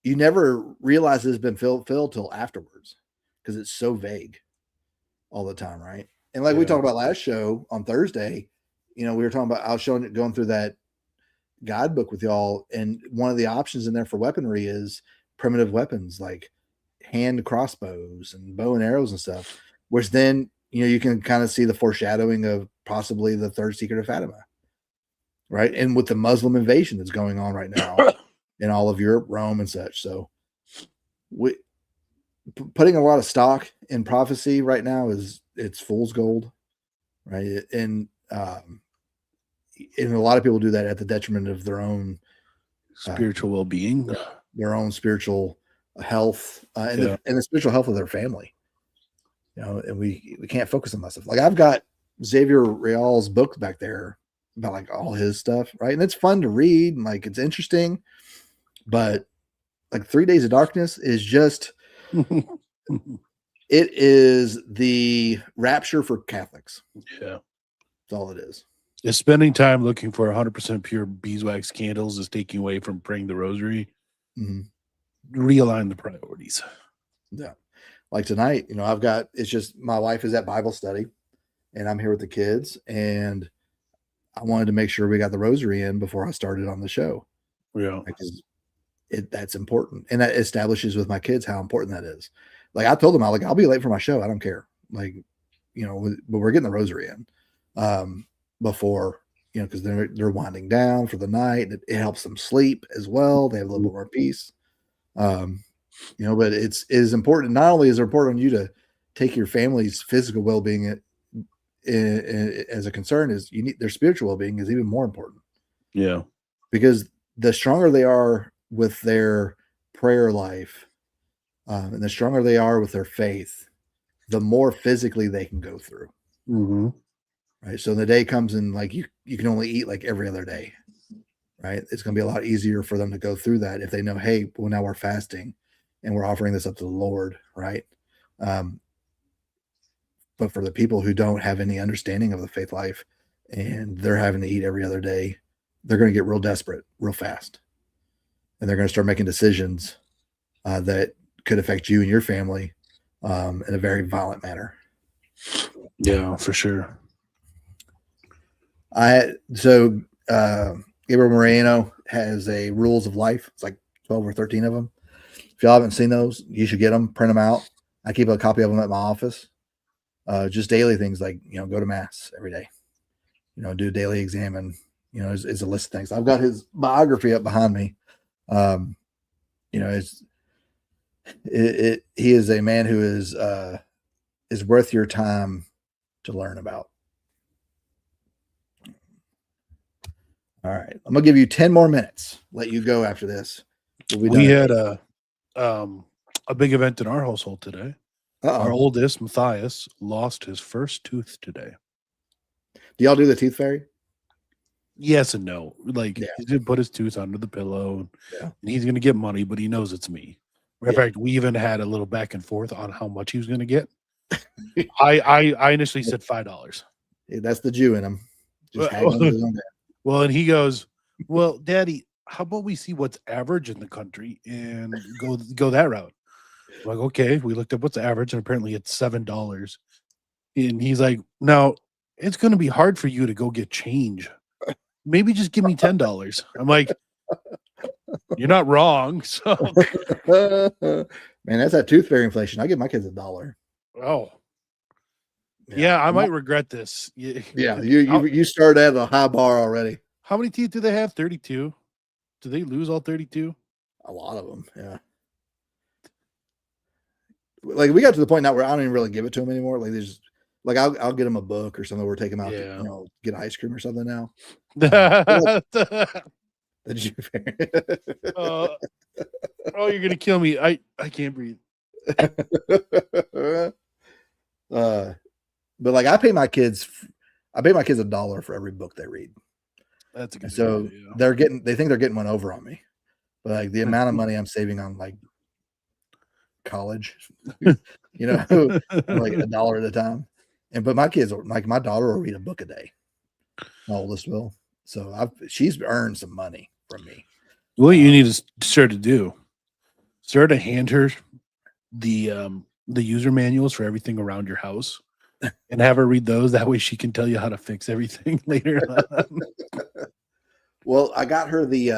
you never realize it's been fulfilled till afterwards, because it's so vague all the time, right? And like we talked about last show on Thursday, we were talking about, I was going through that guidebook with y'all, and one of the options in there for weaponry is primitive weapons like hand crossbows and bow and arrows and stuff, which then you can kind of see the foreshadowing of possibly the third secret of Fatima, right? And with the Muslim invasion that's going on right now in all of Europe, Rome and such. So putting a lot of stock in prophecy right now it's fool's gold, right? And a lot of people do that at the detriment of their own spiritual well-being, their own spiritual health, and the spiritual health of their family. And we can't focus on that stuff. Like, I've got Xavier Real's books back there about like all his stuff, right? And it's fun to read and like it's interesting, but like 3 Days of Darkness is just it is the rapture for Catholics. Yeah, that's all it is. Is spending time looking for 100% pure beeswax candles is taking away from praying the rosary. Realign the priorities. Yeah. Like tonight, it's just my wife is at Bible study and I'm here with the kids, and I wanted to make sure we got the rosary in before I started on the show. Yeah. Because that's important. And that establishes with my kids how important that is. Like, I told them, I'll be late for my show. I don't care. Like, but we're getting the rosary in before, because they're winding down for the night. It helps them sleep as well. They have a little bit more peace. But it is important. Not only is it important on you to take your family's physical well-being as a concern, is their spiritual well-being is even more important. Yeah. Because the stronger they are with their prayer life, and the stronger they are with their faith, the more physically they can go through. Right. So the day comes and like you can only eat like every other day. Right. It's going to be a lot easier for them to go through that if they know, hey, well, now we're fasting and we're offering this up to the Lord. Right. But for the people who don't have any understanding of the faith life and they're having to eat every other day, they're going to get real desperate real fast. And they're going to start making decisions that could affect you and your family in a very violent manner. Yeah, for sure. Gabriel Moreno has a Rules of Life. It's like 12 or 13 of them. If y'all haven't seen those, you should get them, print them out. I keep a copy of them at my office. Just daily things like, go to mass every day, do a daily exam, and, is a list of things. I've got his biography up behind me. He is a man who is worth your time to learn about. All right. I'm going to give you 10 more minutes. Let you go after this. We had a big event in our household today. Our oldest, Matthias, lost his first tooth today. Do y'all do the tooth fairy? Yes and no. Like, he did put his tooth under the pillow, and he's going to get money, but he knows it's me. In fact, we even had a little back and forth on how much he was going to get. I initially said $5. Yeah, that's the Jew in him. Just well, and he goes, well, Daddy, how about we see what's average in the country and go that route? I'm like, okay. We looked up what's average, and apparently it's $7. And he's like, now it's going to be hard for you to go get change. Maybe just give me $10. I'm like, you're not wrong. So, man, that's that tooth fairy inflation. I give my kids $1. Oh, yeah, I might regret this. Yeah, you started at a high bar already. How many teeth do they have? 32. Do they lose all 32? A lot of them, yeah. Like, we got to the point now where I don't even really give it to them anymore. Like, there's like I'll get them a book or something. We're taking them out to, get ice cream or something now. Did you? Oh, you're gonna kill me. I can't breathe. But like I pay my kids $1 for every book they read. That's a good So idea, yeah. they think they're getting one over on me. But like the amount of money I'm saving on like college, like $1 at a time. But my kids are like, my daughter will read a book a day. My oldest will. So she's earned some money from me. What you need to start to do, start to hand her the user manuals for everything around your house and have her read those. That way she can tell you how to fix everything later on. Well, I got her the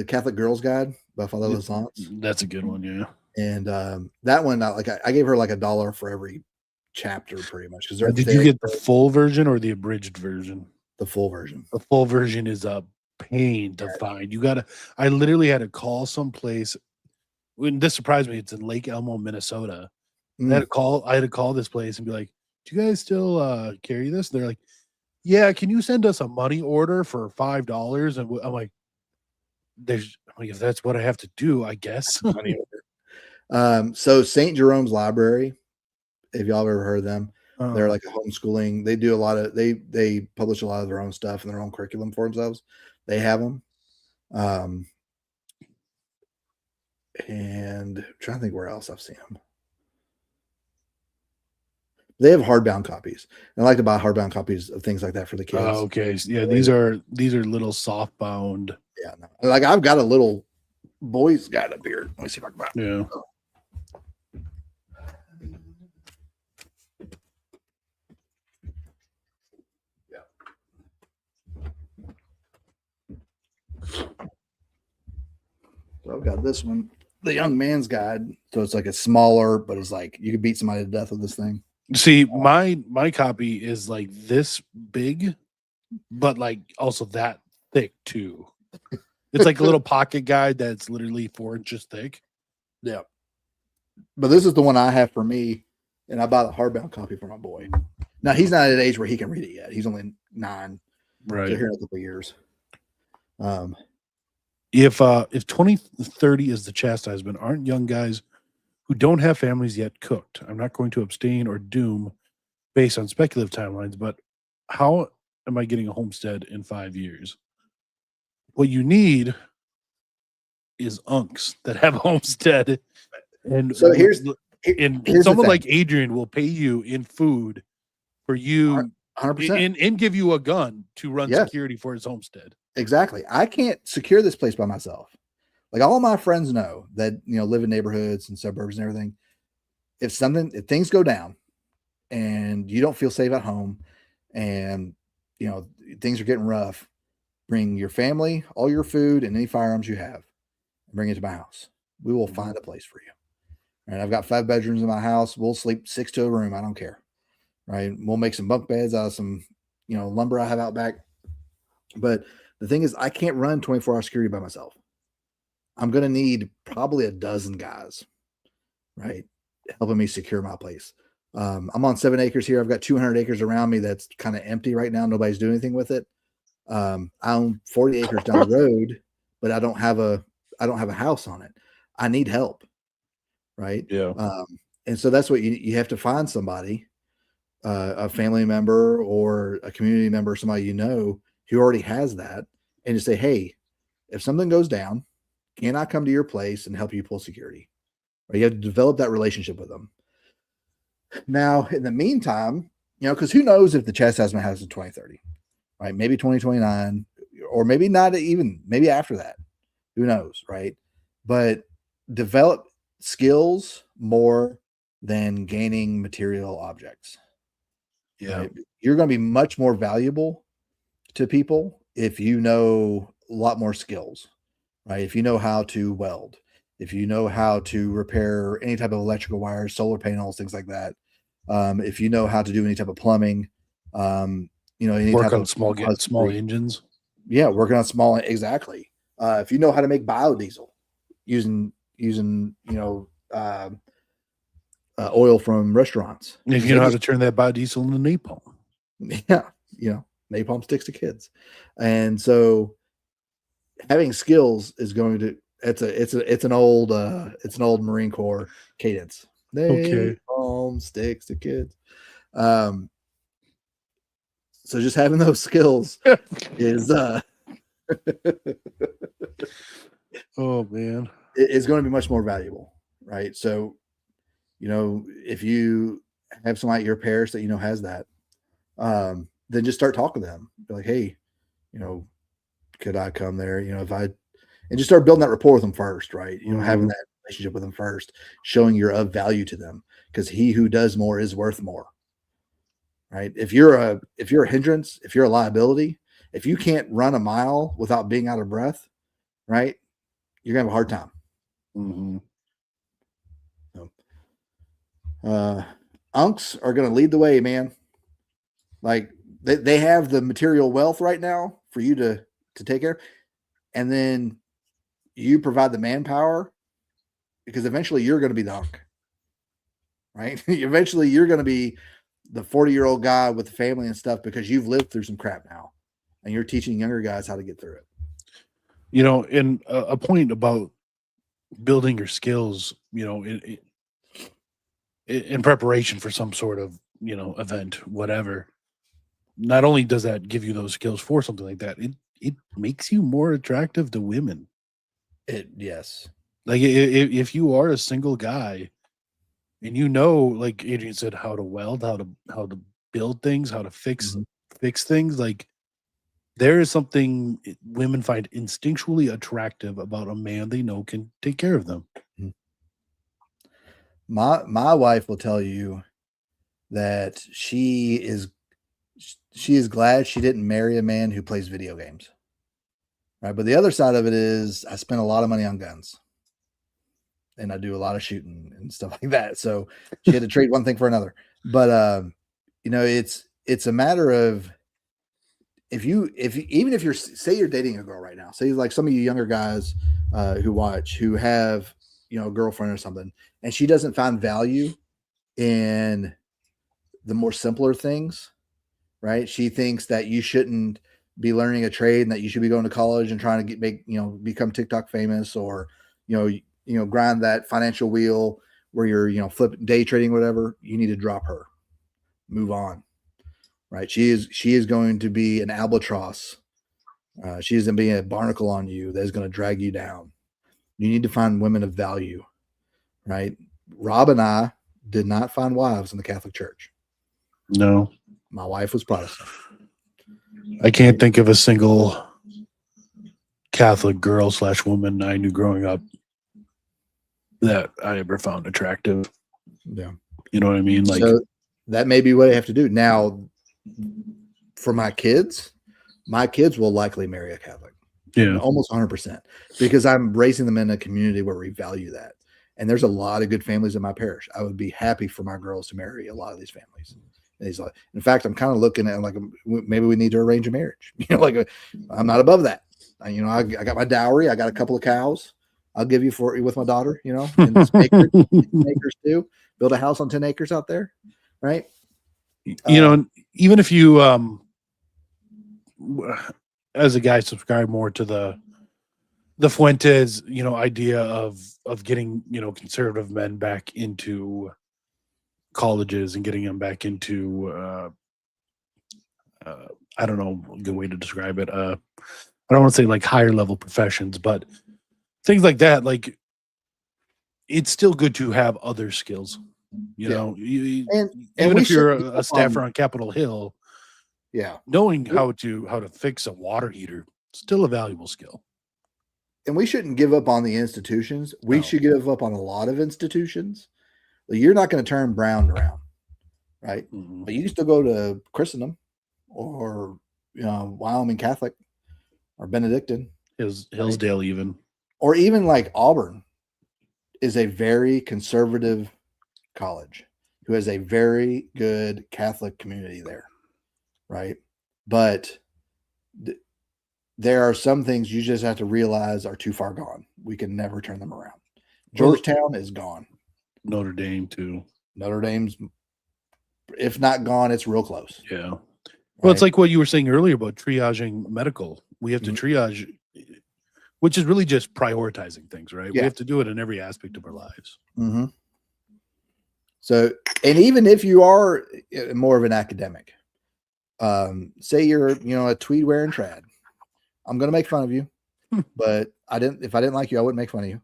Catholic Girls Guide by Father Lassance. That's a good one, yeah. And that one, I gave her like $1 for every chapter, pretty much. Because Did you get the full version or the abridged version? The full version. The full version is a pain to find. I literally had to call someplace. When this surprised me, it's in Lake Elmo, Minnesota. I had to call this place and be like, "Do you guys still carry this?" They're like, "Yeah, can you send us a money order for $5?" And I'm like, if that's what I have to do, I guess. Money order. So St. Jerome's Library, if y'all ever heard of them, they're like a homeschooling. They do a lot of they publish a lot of their own stuff and their own curriculum for themselves. They have them. And I'm trying to think where else I've seen them. They have hardbound copies. And I like to buy hardbound copies of things like that for the kids. Oh, okay. Yeah, these are little soft bound. Yeah, no. Like I've got a little boy's guide up here. Let me see if I can buy it. Yeah. So I've got this one, the young man's guide. So it's like a smaller, but it's like you could beat somebody to death with this thing. See, my copy is like this big, but like also that thick too. It's like a little pocket guide that's literally 4 inches thick. Yeah. But this is the one I have for me, and I bought a hardbound copy for my boy. Now he's not at an age where he can read it yet. He's only 9. Right. So here in a couple of years. If 2030 is the chastisement, aren't young guys who don't have families yet cooked? I'm not going to abstain or doom based on speculative timelines, but how am I getting a homestead in 5 years? What you need is unks that have a homestead. And so here's someone like Adrian will pay you in food for you 100%. and give you a gun to run security for his homestead. Exactly. I can't secure this place by myself. Like all of my friends know that, live in neighborhoods and suburbs and everything. If things go down and you don't feel safe at home and, things are getting rough, bring your family, all your food and any firearms you have and bring it to my house. We will find a place for you. And I've got 5 bedrooms in my house. We'll sleep 6 to a room. I don't care. Right. We'll make some bunk beds out of some, lumber I have out back. But the thing is, I can't run 24-hour security by myself. I'm going to need probably a dozen guys, right, helping me secure my place. I'm on 7 acres here. I've got 200 acres around me that's kind of empty right now. Nobody's doing anything with it. I own 40 acres down the road, but I don't have a house on it. I need help, right? Yeah. And so that's what you have to find somebody, a family member or a community member, somebody who already has that, and to say, hey, if something goes down, can I come to your place and help you pull security? Right? You have to develop that relationship with them. Now, in the meantime, because who knows if the chastisement happens in 2030, right? Maybe 2029, or maybe not even, maybe after that. Who knows, right? But develop skills more than gaining material objects. Yeah. Right? You're going to be much more valuable to people if you know a lot more skills, right? If you know how to weld, if you know how to repair any type of electrical wires, solar panels, things like that. If you know how to do any type of plumbing, any work type on of small engines. Yeah, working on small, exactly. If you know how to make biodiesel using oil from restaurants. If you know how to turn that biodiesel into napalm. Yeah, napalm sticks to kids. And so having skills is going to, it's an old Marine Corps cadence. Okay. Napalm sticks to kids. So just having those skills is Oh man. is going to be much more valuable, right? So, if you have somebody at your parish that has that, then just start talking to them. Be like, hey, could I come there? And just start building that rapport with them first, right? Having that relationship with them first, showing you're of value to them, because he who does more is worth more. Right. If you're a hindrance, if you're a liability, if you can't run a mile without being out of breath, right, you're gonna have a hard time. Unks are gonna lead the way, man. Like they have the material wealth right now for you to take care, and then you provide the manpower, because eventually you're going to be the unk, right? Eventually you're going to be the 40-year-old guy with the family and stuff, because you've lived through some crap now, and you're teaching younger guys how to get through it. And a point about building your skills, in preparation for some sort of, event, whatever. Not only does that give you those skills for something like that, it makes you more attractive to women. Yes. Like if you are a single guy and like Adrian said, how to weld, how to build things, how to fix things, like there is something women find instinctually attractive about a man they know can take care of them. My wife will tell you that she is glad she didn't marry a man who plays video games. Right. But the other side of it is I spent a lot of money on guns, and I do a lot of shooting and stuff like that. So she had to trade one thing for another. But, it's a matter of, even if you're, say you're dating a girl right now, say like some of you younger guys who have, a girlfriend or something, and she doesn't find value in the more simpler things, right? She thinks that you shouldn't be learning a trade and that you should be going to college and trying to become TikTok famous, or, grind that financial wheel where you're, flipping, day trading, whatever. You need to drop her, move on, right? She is going to be an albatross. She is going to be a barnacle on you that is going to drag you down. You need to find women of value, right? Rob and I did not find wives in the Catholic Church. No. My wife was Protestant. I can't think of a single Catholic girl / woman I knew growing up that I ever found attractive. Yeah. You know what I mean? Like, so that may be what I have to do. Now, for my kids will likely marry a Catholic. Yeah. Almost 100%, because I'm raising them in a community where we value that. And there's a lot of good families in my parish. I would be happy for my girls to marry a lot of these families. And he's like, in fact, I'm kind of looking at like, maybe we need to arrange a marriage. I'm not above that. I got my dowry. I got a couple of cows. I'll give you with my daughter, and some acres too. Build a house on 10 acres out there. Right. Even if you, as a guy, subscribe more to the Fuentes, idea of getting, conservative men back into colleges and getting them back into, I don't know a good way to describe it. I don't want to say like higher level professions, but things like that. Like, it's still good to have other skills, and even if you're a staffer on Capitol Hill, knowing how to fix a water heater, still a valuable skill. And we shouldn't give up on the institutions. We should give up on a lot of institutions. You're not going to turn Brown around, right? Mm-hmm. But you can still go to Christendom or Wyoming Catholic or Benedictine, Hillsdale, right? even like Auburn is a very conservative college who has a very good Catholic community there, right? But there are some things you just have to realize are too far gone. We can never turn them around. Georgetown is gone. Notre Dame too. Notre Dame's, if not gone, it's real close. Yeah. Well, it's like what you were saying earlier about triaging medical. We have to triage, which is really just prioritizing things, right? We Yeah. have to do it in every aspect of our lives. Mm-hmm. So, and even if you are more of an academic, say you're, a tweed wearing trad, I'm going to make fun of you, but if I didn't like you, I wouldn't make fun of you.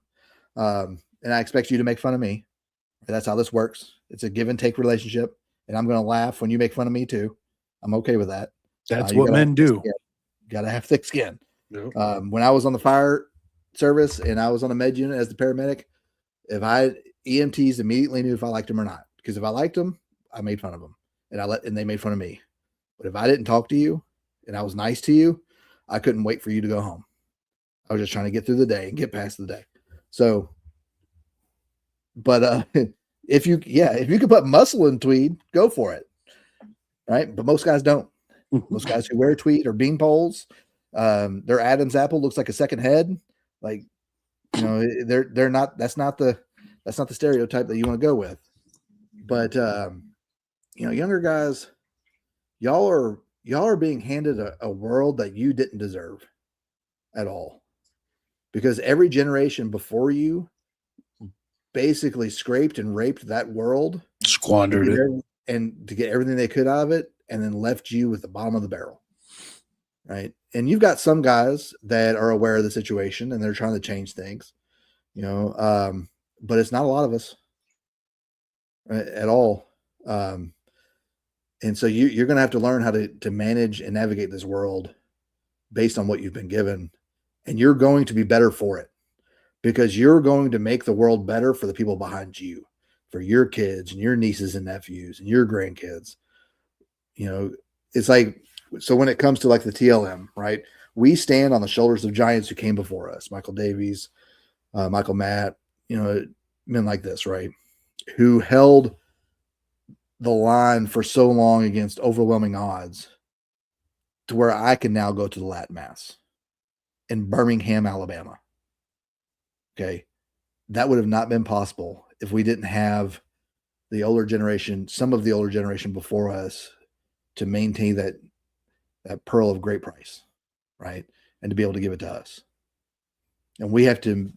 And I expect you to make fun of me. That's how this works. It's a give and take relationship. And I'm going to laugh when you make fun of me too. I'm okay with that. That's what men do. Got to have thick skin. Yep. When I was on the fire service and I was on a med unit as the paramedic, EMTs immediately knew if I liked them or not. Because if I liked them, I made fun of them, and they made fun of me. But if I didn't talk to you and I was nice to you, I couldn't wait for you to go home. I was just trying to get through the day and get past the day. So, but if you could put muscle in tweed, go for it, right? But most guys don't. Most guys who wear tweed are bean poles. Their Adam's apple looks like a second head. Like, they're not. That's not the stereotype that you want to go with. But younger guys, y'all are being handed a world that you didn't deserve at all, because every generation before you basically scraped and raped that world, squandered it, and to get everything they could out of it, and then left you with the bottom of the barrel, right? And you've got some guys that are aware of the situation and they're trying to change things, but it's not a lot of us, right, at all. And so you're going to have to learn how to manage and navigate this world based on what you've been given, and you're going to be better for it, because you're going to make the world better for the people behind you, for your kids and your nieces and nephews and your grandkids. It's like, so when it comes to like the TLM, right, we stand on the shoulders of giants who came before us, Michael Davies, Michael Matt, men like this, right, who held the line for so long against overwhelming odds to where I can now go to the Latin Mass in Birmingham, Alabama. Okay. That would have not been possible if we didn't have the older generation, some of the older generation before us, to maintain that pearl of great price, right? And to be able to give it to us. And we have to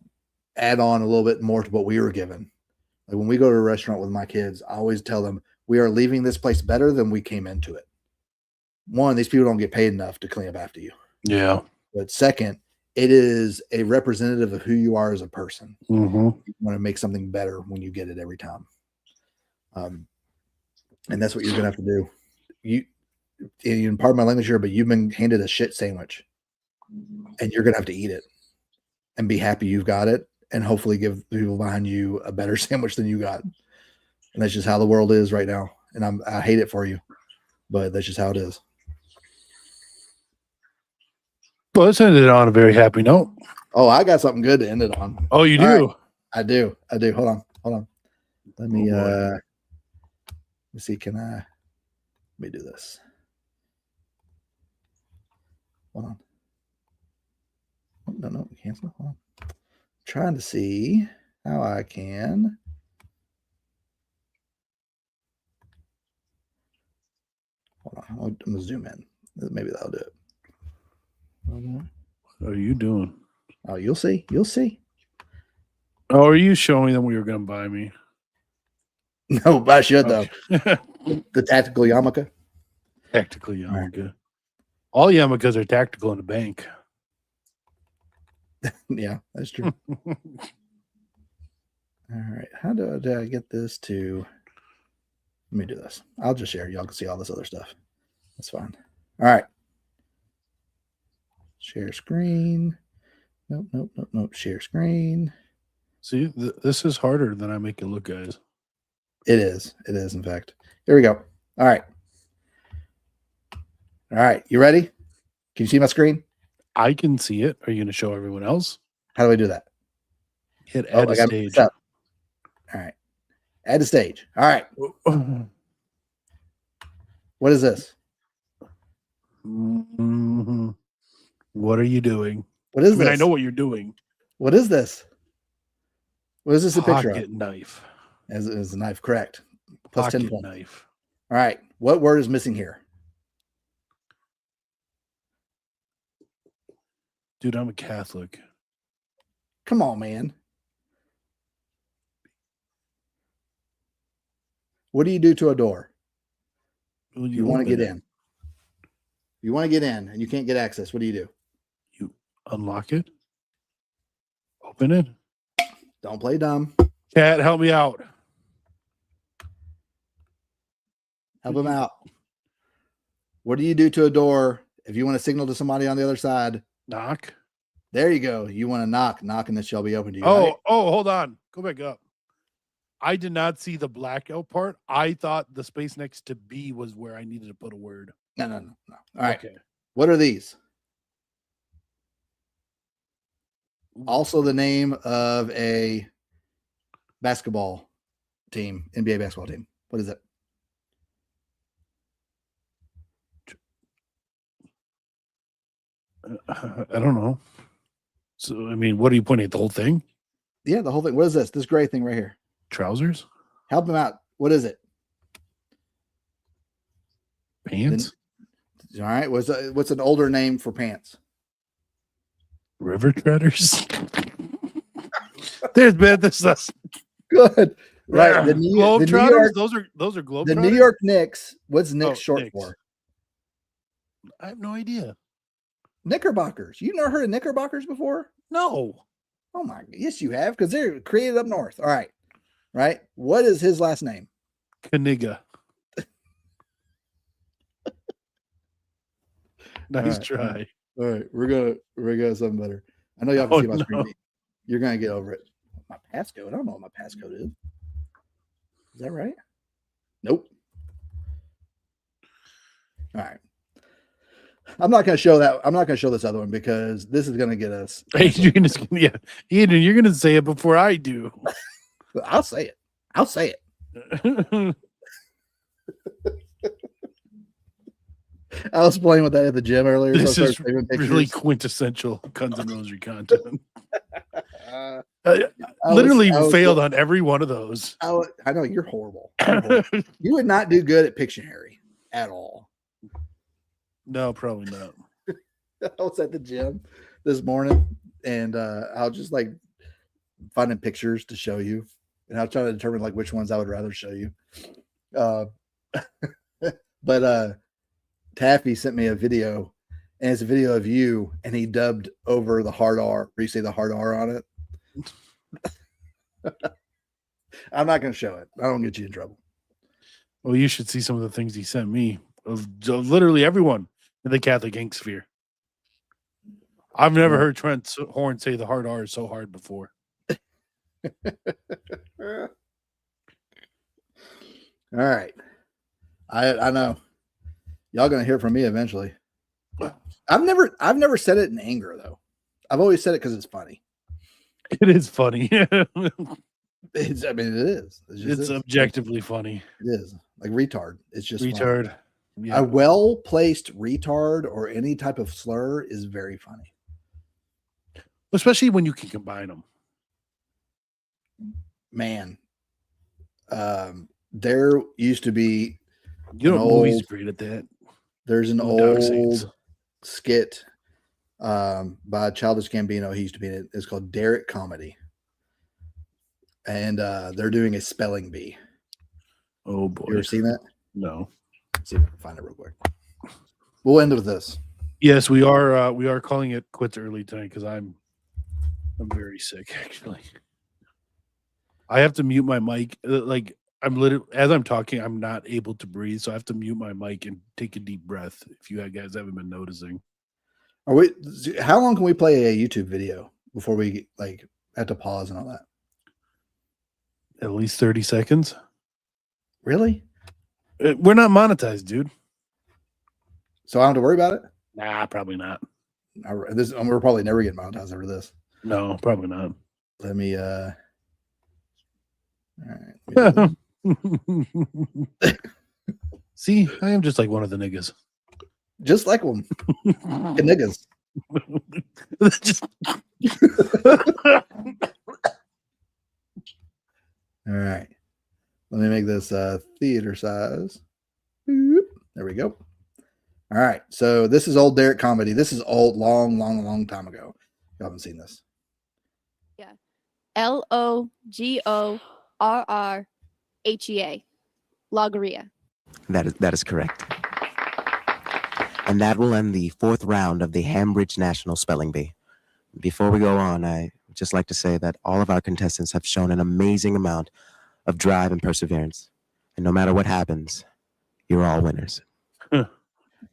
add on a little bit more to what we were given. Like when we go to a restaurant with my kids, I always tell them, we are leaving this place better than we came into it. One, these people don't get paid enough to clean up after you. Yeah. But second, it is a representative of who you are as a person. Mm-hmm. You want to make something better when you get it every time. And that's what you're going to have to do. You pardon my language here, but you've been handed a shit sandwich, and you're going to have to eat it and be happy you've got it, and hopefully give the people behind you a better sandwich than you got. And that's just how the world is right now. And I hate it for you, but that's just how it is. Well, let's end it on a very happy note. Oh, I got something good to end it on. Oh, you do? Right. I do. Hold on. Let me see. Let me do this. Hold on. No, cancel. Hold on. I'm trying to see how I can. Hold on. I'm going to zoom in. Maybe that'll do it. What are you doing? Oh, you'll see. Oh, are you showing them what you're going to buy me? No, I should, though. Okay. The tactical yarmulke. Tactical yarmulke. All yarmulkes are tactical in the bank. Yeah, that's true. All right. How do I get this to... Let me do this. I'll just share. Y'all can see all this other stuff. That's fine. All right. Share screen. Nope. Share screen. See, this is harder than I make it look, guys. It is, in fact. Here we go. All right. You ready? Can you see my screen? I can see it. Are you going to show everyone else? How do I do that? Hit add a stage. All right. Add a stage. All right. What is this? Mm-hmm. What are you doing? What is this? I know what you're doing. What is this? What is this a picture of? Pocket knife. As a knife, correct. Plus Pocket 10 points. knife. All right. What word is missing here? Dude, I'm a Catholic. Come on, man. What do you do to a door? When You want to open get it, in. You want to get in and you can't get access. What do you do? you unlock it, open it. Don't play dumb. Cat, help me out. Help him out. What do you do to a door if you want to signal to somebody on the other side? Knock. There you go. You want to knock. Knock and it shall be open to you. Oh, right? hold on. Go back up. I did not see the blackout part. I thought the space next to B was where I needed to put a word. No. All right. Okay. What are these? Also the name of a basketball team, NBA basketball team. What is it? I don't know. So, I mean, what are you pointing at? The whole thing? Yeah, the whole thing. What is this? This gray thing right here. Trousers? Help him out. What is it? Pants? All right. What's an older name for pants? River treaders? There's been this. Good. Right. The New Globetrotters? York, Those are Globetrotters? the New York Knicks. What's Knicks short Knicks. for? I have no idea. Knickerbockers. You never heard of Knickerbockers before? No. Oh my, yes, you have, because they're created up north. All right. Right. What is his last name? Kaniga. Nice right. try. All right. We're gonna something better. I know y'all can see my screen. You're gonna get over it. My passcode. I don't know what my passcode is. Is that right? Nope. All right. I'm not going to show that. I'm not going to show this other one because this is going to get us. Hey, you're gonna, yeah, Eden, you're gonna say it before I do. I'll say it. I'll say it. I was playing with that at the gym earlier. This so I is started taking really pictures. quintessential Guns and Rosary content. I Literally was- failed on every one of those. I know you're horrible. You're horrible. You would not do good at Pictionary at all. No, probably not. I was at the gym this morning and I was just like finding pictures to show you. And I was trying to determine like which ones I would rather show you. But Taffy sent me a video and it's a video of you and he dubbed over the hard R where you say the hard R on it. I'm not going to show it. I don't get you in trouble. Well, you should see some of the things he sent me of literally everyone in the Catholic Inc. sphere. I've never heard Trent Horn say the hard R so hard before. All right. I know. Y'all gonna hear from me eventually. I've never said it in anger though. I've always said it because it's funny. It is funny. I mean, it is. It's objectively funny. It is like retard. It's just Retard. funny. Yeah. A well-placed retard or any type of slur is very funny. Especially when you can combine them. Man, there used to be. You know, movies great at that. There's an Dark Saints. old skit by Childish Gambino. He used to be in it. It's called Derek Comedy. And they're doing a spelling bee. Oh boy. You ever seen that? No. Let's see if I can find it real quick. We'll end with this. Yes, we are calling it quits early tonight because I'm very sick actually. I have to mute my mic. Like I'm literally as I'm talking, I'm not able to breathe, so I have to mute my mic and take a deep breath. If you guys haven't been noticing, Are we? How long can we play a YouTube video before we like have to pause and all that? at least 30 seconds. Really? We're not monetized, dude. So I don't have to worry about it. Nah, probably not. We're probably never getting monetized over this. No, probably not. Let me. All right. See, I am just like one of the niggas. Just like them, niggas. Just All right. Let me make this theater size. Boop. There we go. All right. So this is old Derek comedy. This is old, long time ago. You haven't seen this. Yeah. LOGORRHEA. Logorrhea. That is correct. And that will end the 4th round of the Hemorrhage National Spelling Bee. Before we go on, I would just like to say that all of our contestants have shown an amazing amount of drive and perseverance. And no matter what happens, you're all winners.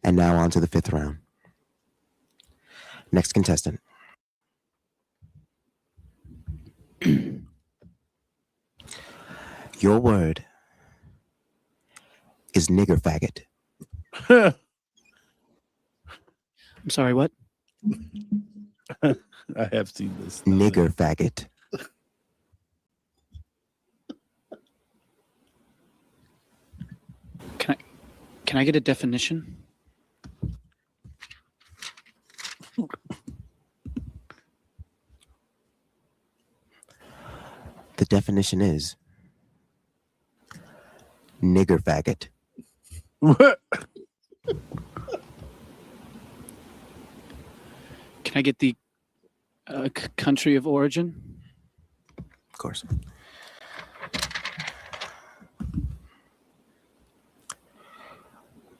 And now on to the 5th round. Next contestant. Your word is nigger faggot. I'm sorry, what? I have seen this. Nigger faggot. Can I get a definition? The definition is nigger faggot. What? Can I get the country of origin? Of course.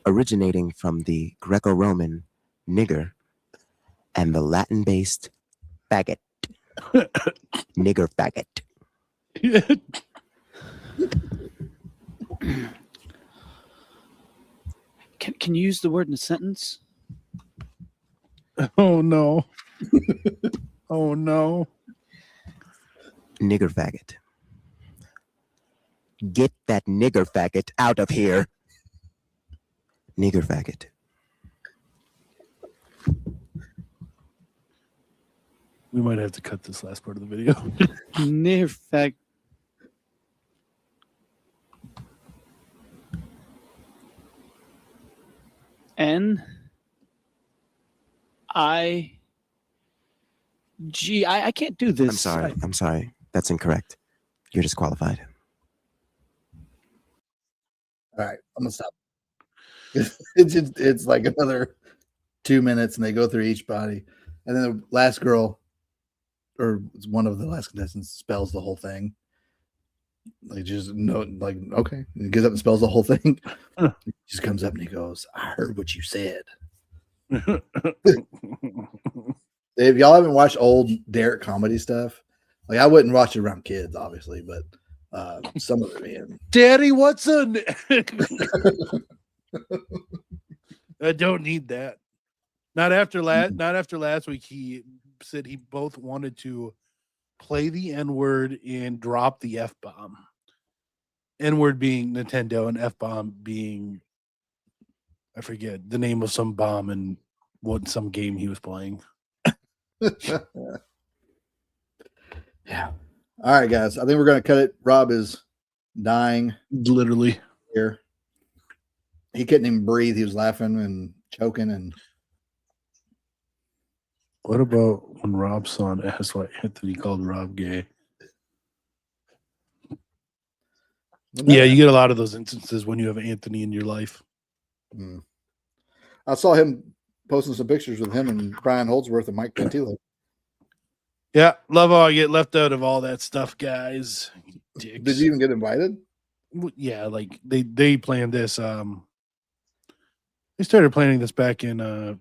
Originating from the Greco-Roman nigger and the Latin-based faggot. Nigger faggot. Can you use the word in a sentence? Oh no. Oh no. Nigger faggot. Get that nigger faggot out of here. Nigger faggot. We might have to cut this last part of the video. Near fact. N-I-G. I can't do this. I'm sorry. That's incorrect. You're disqualified. All right, I'm gonna stop. It's like another 2 minutes, and they go through each body, and then the last girl, or one of the last contestants, spells the whole thing. Like just no, like okay, he gets up and spells the whole thing. He just comes up and he goes, "I heard what you said." If y'all haven't watched old Derek comedy stuff, like I wouldn't watch it around kids, obviously, but some of it, man. Daddy, what's a I don't need that. Not after last week. He said he both wanted to play the N-word and drop the F-bomb. N-word being Nintendo and F-bomb being, I forget the name of some bomb and some game he was playing. Yeah. All right, guys. I think we're gonna cut it. Rob is dying. Literally. Here. He couldn't even breathe. He was laughing and choking. And what about when Rob's son asked why Anthony called Rob gay? Yeah, you get a lot of those instances when you have Anthony in your life. I saw him posting some pictures with him and Brian Holdsworth and Mike Pantila. Yeah, love how I get left out of all that stuff, guys. Dicks. Did you even get invited? Yeah, like they planned this. They started planning this back in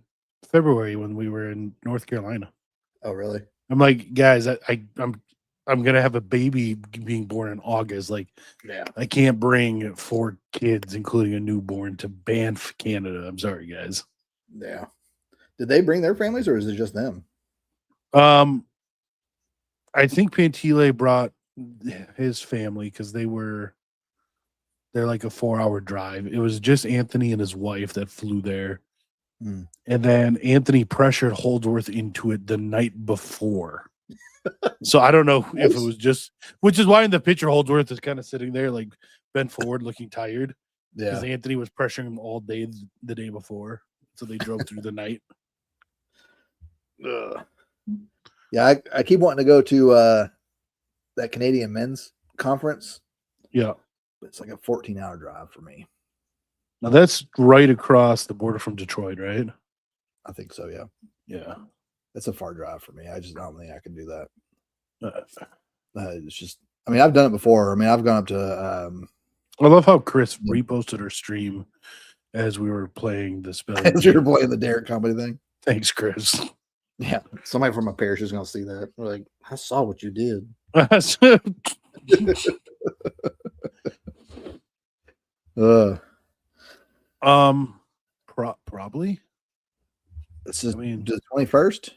February when we were in North Carolina. Oh, really? I'm like, guys, I'm gonna have a baby being born in August. Like, Yeah. I can't bring 4 kids, including a newborn, to Banff, Canada. I'm sorry, guys. Yeah. Did they bring their families or is it just them? I think Pantile brought his family because they're like a 4-hour drive. It was just Anthony and his wife that flew there. And then Anthony pressured Holdsworth into it the night before. So I don't know if it was just, which is why in the picture Holdsworth is kind of sitting there like bent forward looking tired. Yeah. Because Anthony was pressuring him all day the day before. So they drove through the night. Ugh. Yeah, I keep wanting to go to that Canadian men's conference. Yeah. But it's like a 14-hour drive for me. Now that's right across the border from Detroit, right? I think so. Yeah, Yeah. that's a far drive for me. I don't think I can do that. Uh, It's just, I mean, I've done it before. I mean, I've gone up to I love how Chris reposted our stream as we were playing the spelling. as we were playing the Derek Company thing. Thanks, Chris. Yeah, somebody from my parish is gonna see that. We're like, I saw what you did. Probably. This is I mean, the 21st,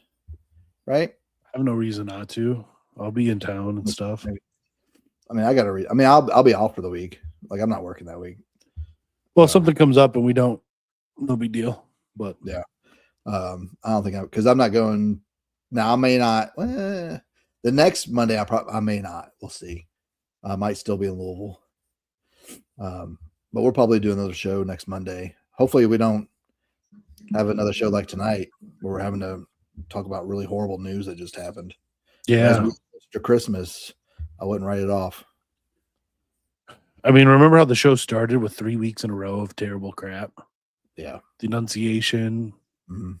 right? I have no reason not to. I'll be in town and stuff. I mean, I gotta read. I mean, I'll be off for the week. Like, I'm not working that week. Well, if something comes up and we don't, no big deal. But yeah, I don't think because I'm not going. Now I may not. The next Monday, I may not. We'll see. I might still be in Louisville. But we'll probably do another show next Monday. Hopefully, we don't have another show like tonight where we're having to talk about really horrible news that just happened. yeah, After Christmas, I wouldn't write it off. I mean, remember how the show started with 3 weeks in a row of terrible crap? Yeah. The Annunciation. Mhm.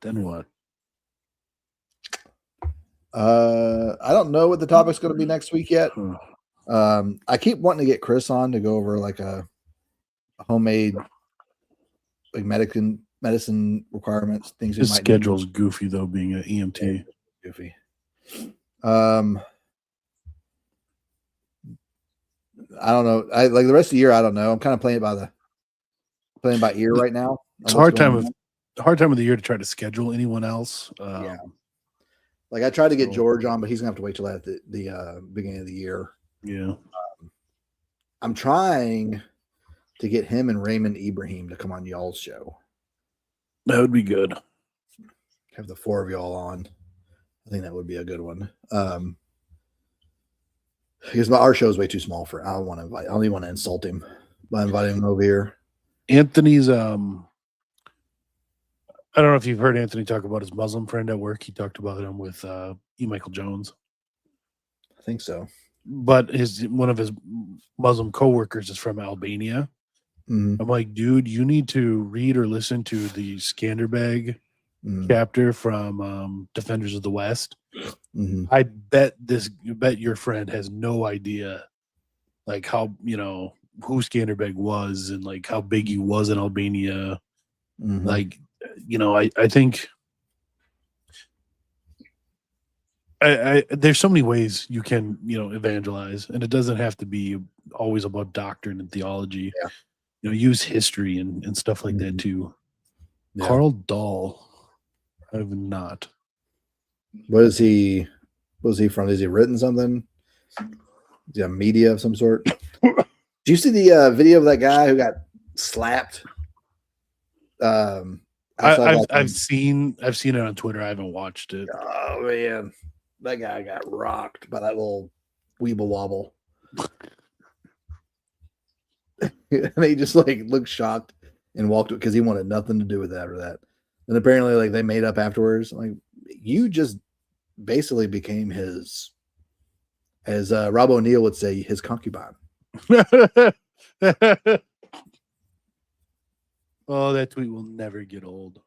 Then what? I don't know what the topic's going to be next week yet. Huh. I keep wanting to get Chris on to go over like a homemade like medicine requirements, things he His might schedule's goofy though, being an EMT. do. Goofy. I don't know. I like the rest of the year. I don't know. I'm kind of playing by ear right now. It's a hard time of the year to try to schedule anyone else. Yeah. Like I tried to get so- George on, but he's gonna have to wait till at the beginning of the year. Yeah. I'm trying to get him and Raymond Ibrahim to come on y'all's show. That would be good. Have the four of y'all on. I think that would be a good one. Because our show is way too small for. I don't even want to insult him by inviting him over here. Anthony's I don't know if you've heard Anthony talk about his Muslim friend at work. He talked about him with E. Michael Jones. I think so. But one of his Muslim coworkers is from Albania. Mhm. I'm like, dude, you need to read or listen to the Skanderbeg Mhm. chapter from Defenders of the West. Mhm. I bet your friend has no idea like how, who Skanderbeg was and like how big he was in Albania. Mhm. Like, I think there's so many ways you can, evangelize, and it doesn't have to be always about doctrine and theology. Yeah. Use history and stuff like that too. Yeah. Carl Dahl, I have not. What is he? Was he from? Has he written something? Is he a media of some sort? Do you see the video of that guy who got slapped? I've seen it on Twitter. I haven't watched it. Oh man, that guy got rocked by that little weeble wobble. And he just like looked shocked and walked because he wanted nothing to do with it after that. And apparently, like they made up afterwards. Like you just basically became his, as Rob O'Neill would say, his concubine. Oh, that tweet will never get old.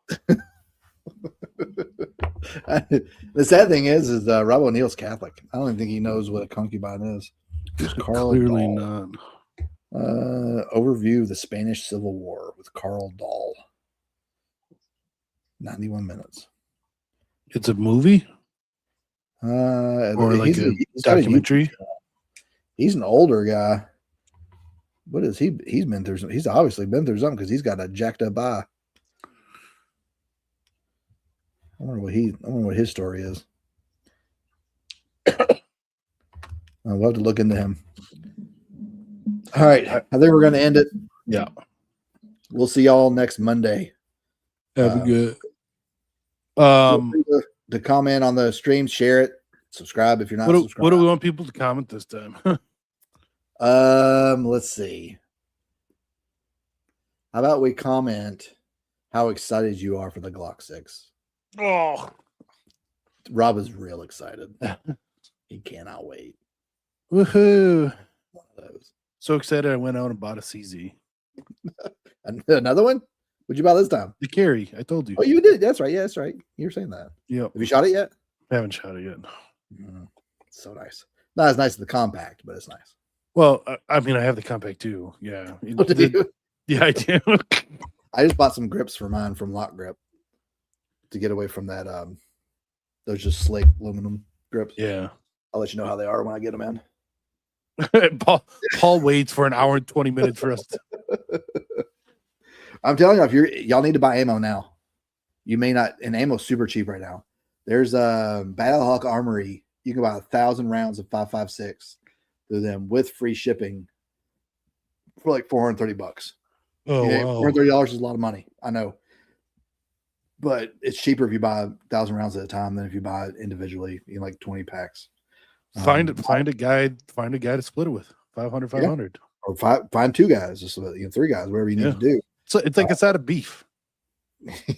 The sad thing is Rob O'Neill's Catholic. I don't even think he knows what a concubine is. Carl Clearly Dahl. not. Overview of the Spanish Civil War with Carl Dahl. 91 minutes. It's a movie Or like he's a got documentary. He's an older guy. What is he? He's been through. He's obviously been through something because he's got a jacked up eye. I wonder what his story is. We'll have to look into him. All right, I think we're going to end it. Yeah. We'll see y'all next Monday. Have a good. Feel free to comment on the stream, share it, subscribe if you're not subscribed. What do we want people to comment this time? Let's see. How about we comment how excited you are for the Glock 6? Oh, Rob is real excited. He cannot wait. woohoo! One of those. So excited! I went out and bought a CZ. Another one? What'd you buy this time? The carry. I told you. Oh, you did. That's right. Yeah, that's right. You were saying that. Yep. Have you shot it yet? Haven't shot it yet. So nice. Not as nice as the compact, but it's nice. Well, I mean, I have the compact too. Yeah. What did you? Yeah, I do. I just bought some grips for mine from Lock Grip to get away from that. Those just slate aluminum grips. Yeah. I'll let you know how they are when I get them in. Paul waits for an hour and 20 minutes for us. I'm telling you, if y'all need to buy ammo now, you may not. And ammo's super cheap right now. There's a Battlehawk Armory. You can buy 1,000 rounds of 5.56 through them with free shipping for like $430. Oh, Yeah, wow. $430 is a lot of money. I know, but it's cheaper if you buy 1,000 rounds at a time than if you buy it individually in like 20 packs. Find a guy to split it with. 500, 500. Or find two guys, just three guys, whatever you need to do. So it's like a side of beef.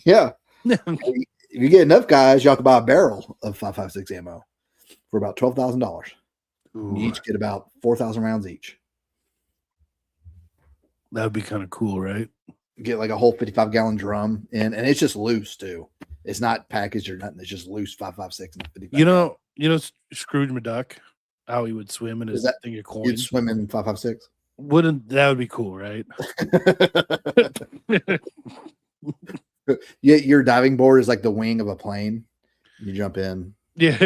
Yeah. If you get enough guys, y'all can buy a barrel of 5.56 ammo for about $12,000. You each get about 4,000 rounds each. That would be kind of cool, right? Get like a whole 55-gallon drum and it's just loose too. It's not packaged or nothing. It's just loose 5.56 and 55. You know Scrooge McDuck, how he would swim in his thing of coins. You'd swim in 5.56. Wouldn't that would be cool, right? Yeah, your diving board is like the wing of a plane. You jump in. Yeah.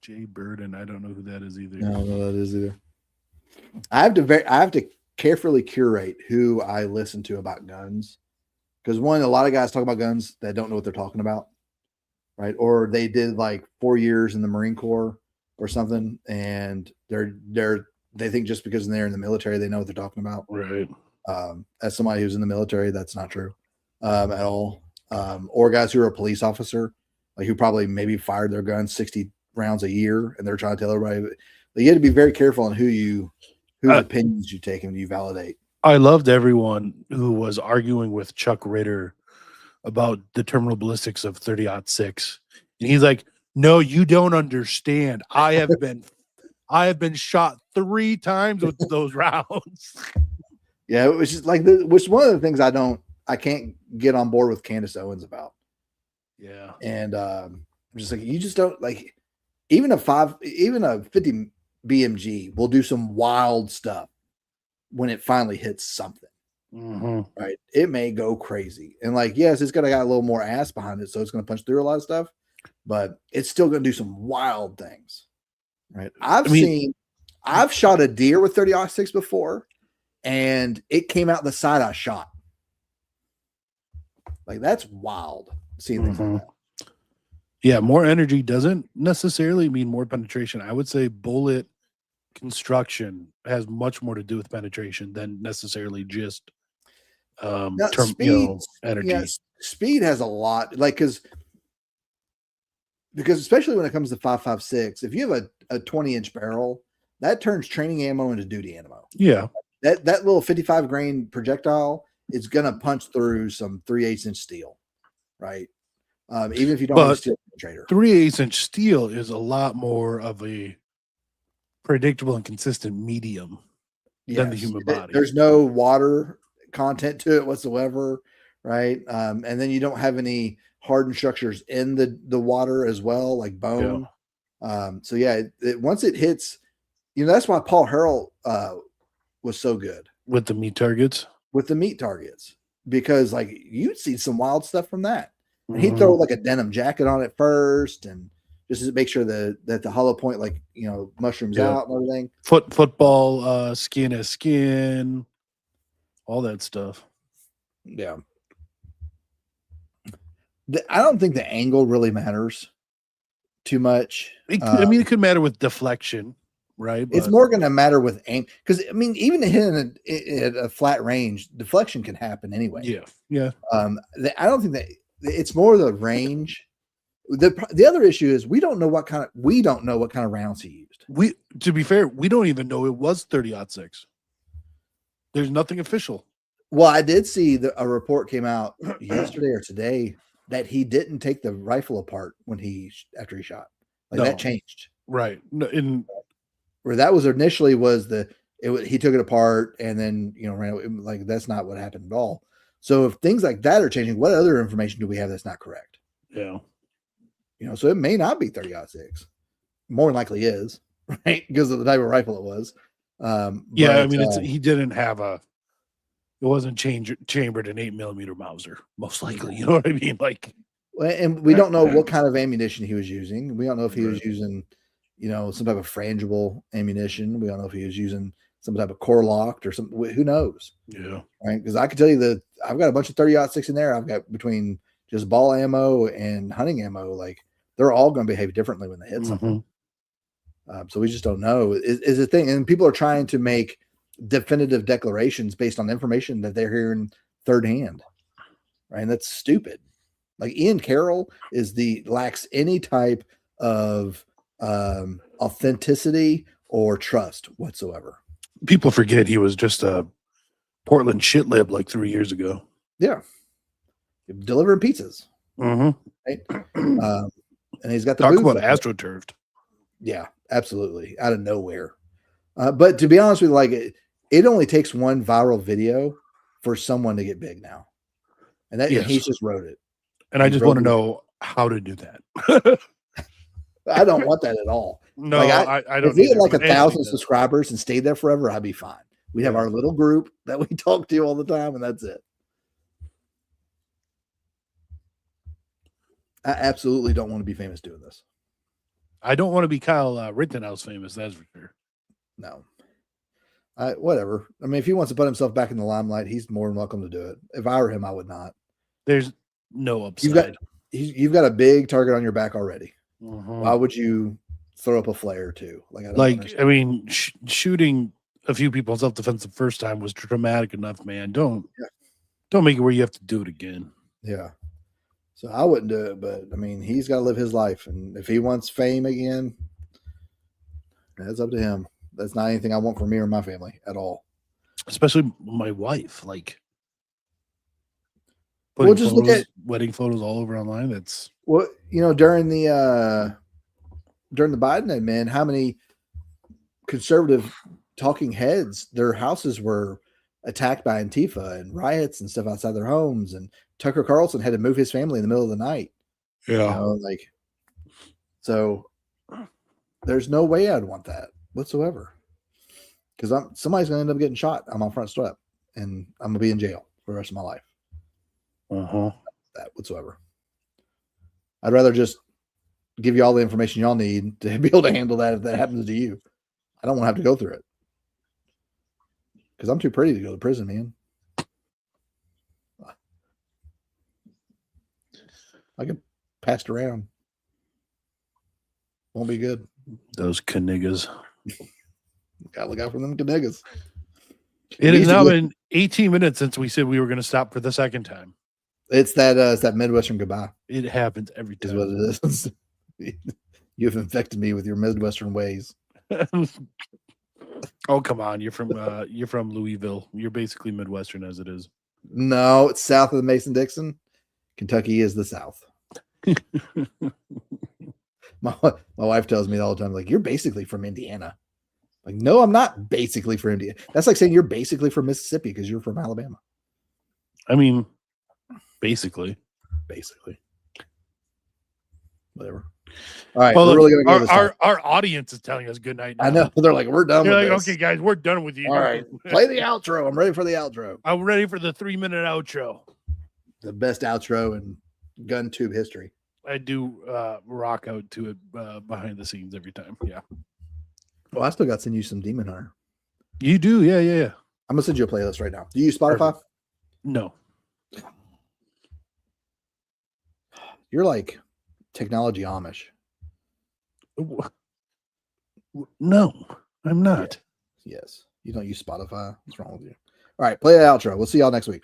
Jay Burden, I don't know who that is either. I don't know who that is either. I have to carefully curate who I listen to about guns, because a lot of guys talk about guns that don't know what they're talking about, right? Or they did like 4 years in the Marine Corps or something, and they think just because they're in the military they know what they're talking about. Right. As somebody who's in the military, that's not true at all. Or guys who are a police officer, like who probably maybe fired their gun 60 rounds a year, and they're trying to tell everybody. But you have to be very careful on whose opinions you take and you validate. I loved everyone who was arguing with Chuck Ritter about the terminal ballistics of 30-06. And he's like, no, you don't understand. I have been shot 3 times with those rounds. Yeah, it was just like which one of the things I can't get on board with Candace Owens about. Yeah. And I'm just like, you just don't like even a 50 BMG will do some wild stuff when it finally hits something. Mm-hmm. Right. It may go crazy. And like, yes, it's got a little more ass behind it, so it's going to punch through a lot of stuff, but it's still going to do some wild things. Right. I've shot a deer with 30-06 before, and it came out the side I shot. Like, that's wild. Seeing things like that. Yeah, more energy doesn't necessarily mean more penetration. I would say bullet construction has much more to do with penetration than necessarily just energy. Yeah, speed has a lot, like because especially when it comes to 5.56, if you have a 20-inch barrel, that turns training ammo into duty ammo. Yeah, that little 55 grain projectile is gonna punch through some 3/8 inch steel, right? Even if you don't have a steel penetrator. 3/8 inch steel is a lot more of a predictable and consistent medium than the human body. There's no water content to it whatsoever, right? And then you don't have any hardened structures in the water as well, like bone. Yeah. So yeah, once it hits, that's why Paul Harrell was so good with the meat targets. Because like you'd see some wild stuff from that. And he'd throw like a denim jacket on it first, and just to make sure that the hollow point, like mushrooms out and everything. Football, skin as skin, all that stuff. Yeah. I don't think the angle really matters too much. It could matter with deflection, right? It's more going to matter with aim, because even hitting at a flat range, deflection can happen anyway. Yeah. I don't think that. It's more the range. The other issue is we don't know what kind of rounds he used. To be fair, we don't even know it was 30-06. There's nothing official. Well, I did see a report came out yesterday or today that he didn't take the rifle apart after he shot. Like that changed. Right. where that was initially was he took it apart and then ran away. Like that's not what happened at all. So if things like that are changing, what other information do we have that's not correct? Yeah. So it may not be 30-06. More than likely is, right? Because of the type of rifle it was. Yeah, I mean, he didn't have it wasn't chambered an 8mm Mauser, most likely. You know what I mean? Like, and we don't know what kind of ammunition he was using. We don't know if he was using, some type of frangible ammunition. We don't know if he was using some type of core locked or something. Who knows? Yeah. Right. Because I can tell you that I've got a bunch of 30-06 in there. I've got between just ball ammo and hunting ammo. Like they're all going to behave differently when they hit something. So we just don't know is a thing. And people are trying to make definitive declarations based on information that they're hearing third hand. Right. And that's stupid. Like Ian Carroll lacks any type of authenticity or trust whatsoever. People forget he was just a Portland shit lib like 3 years ago. Yeah. Delivering pizzas. Mm-hmm. Right? And he's got the talk booth about astroturfed. Yeah, absolutely. Out of nowhere. But to be honest with you, like it only takes one viral video for someone to get big now. And that he's just wrote it. And I just want to know how to do that. I don't want that at all. No, like I don't. If we had like 1,000 subscribers and stayed there forever, I'd be fine. We'd have our little group that we talk to all the time, and that's it. I absolutely don't want to be famous doing this. I don't want to be Kyle Rittenhouse famous, that's for sure. No. Whatever. I mean, if he wants to put himself back in the limelight, he's more than welcome to do it. If I were him, I would not. There's no upside. You've got a big target on your back already. Mm-hmm. Why would you throw up a flare too? I mean, shooting a few people in self-defense the first time was traumatic enough, man. Don't make it where you have to do it again. Yeah. So I wouldn't do it, but I mean, he's got to live his life. And if he wants fame again, that's up to him. That's not anything I want for me or my family at all. Especially my wife. Like, we'll just look at wedding photos all over online. That's during the Biden admin, how many conservative talking heads, their houses were attacked by Antifa and riots and stuff outside their homes, and Tucker Carlson had to move his family in the middle of the night. Yeah. So there's no way I'd want that whatsoever. Because somebody's going to end up getting shot on my front step, and I'm going to be in jail for the rest of my life. That whatsoever. I'd rather just give you all the information y'all need to be able to handle that if that happens to you. I don't want to have to go through it. Because I'm too pretty to go to prison, man. I get passed around. Won't be good. Those caniggas. Gotta look out for them caniggas. It has now been 18 minutes since we said we were going to stop for the second time. It's that Midwestern goodbye. It happens every time. Is what it is. You've infected me with your Midwestern ways. Oh, come on. You're from Louisville. You're basically Midwestern as it is. No, it's south of the Mason-Dixon. Kentucky is the South. My wife tells me all the time, like, you're basically from Indiana. Like, no, I'm not basically from Indiana. That's like saying you're basically from Mississippi because you're from Alabama. I mean, basically. Whatever. All right. Well, we're really gonna go our audience is telling us good night now. I know. They're like, we're done with this. Okay, guys, we're done with you. All right. Play the outro. I'm ready for the outro. I'm ready for the 3-minute outro. The best outro in gun tube history. I do rock out to it behind the scenes every time. Yeah. Well, I still got to send you some Demon Hunter. You do? Yeah. I'm going to send you a playlist right now. Do you use Spotify? Perfect. No. You're like technology Amish. No, I'm not. Yes. You don't use Spotify. What's wrong with you? All right. Play the outro. We'll see y'all next week.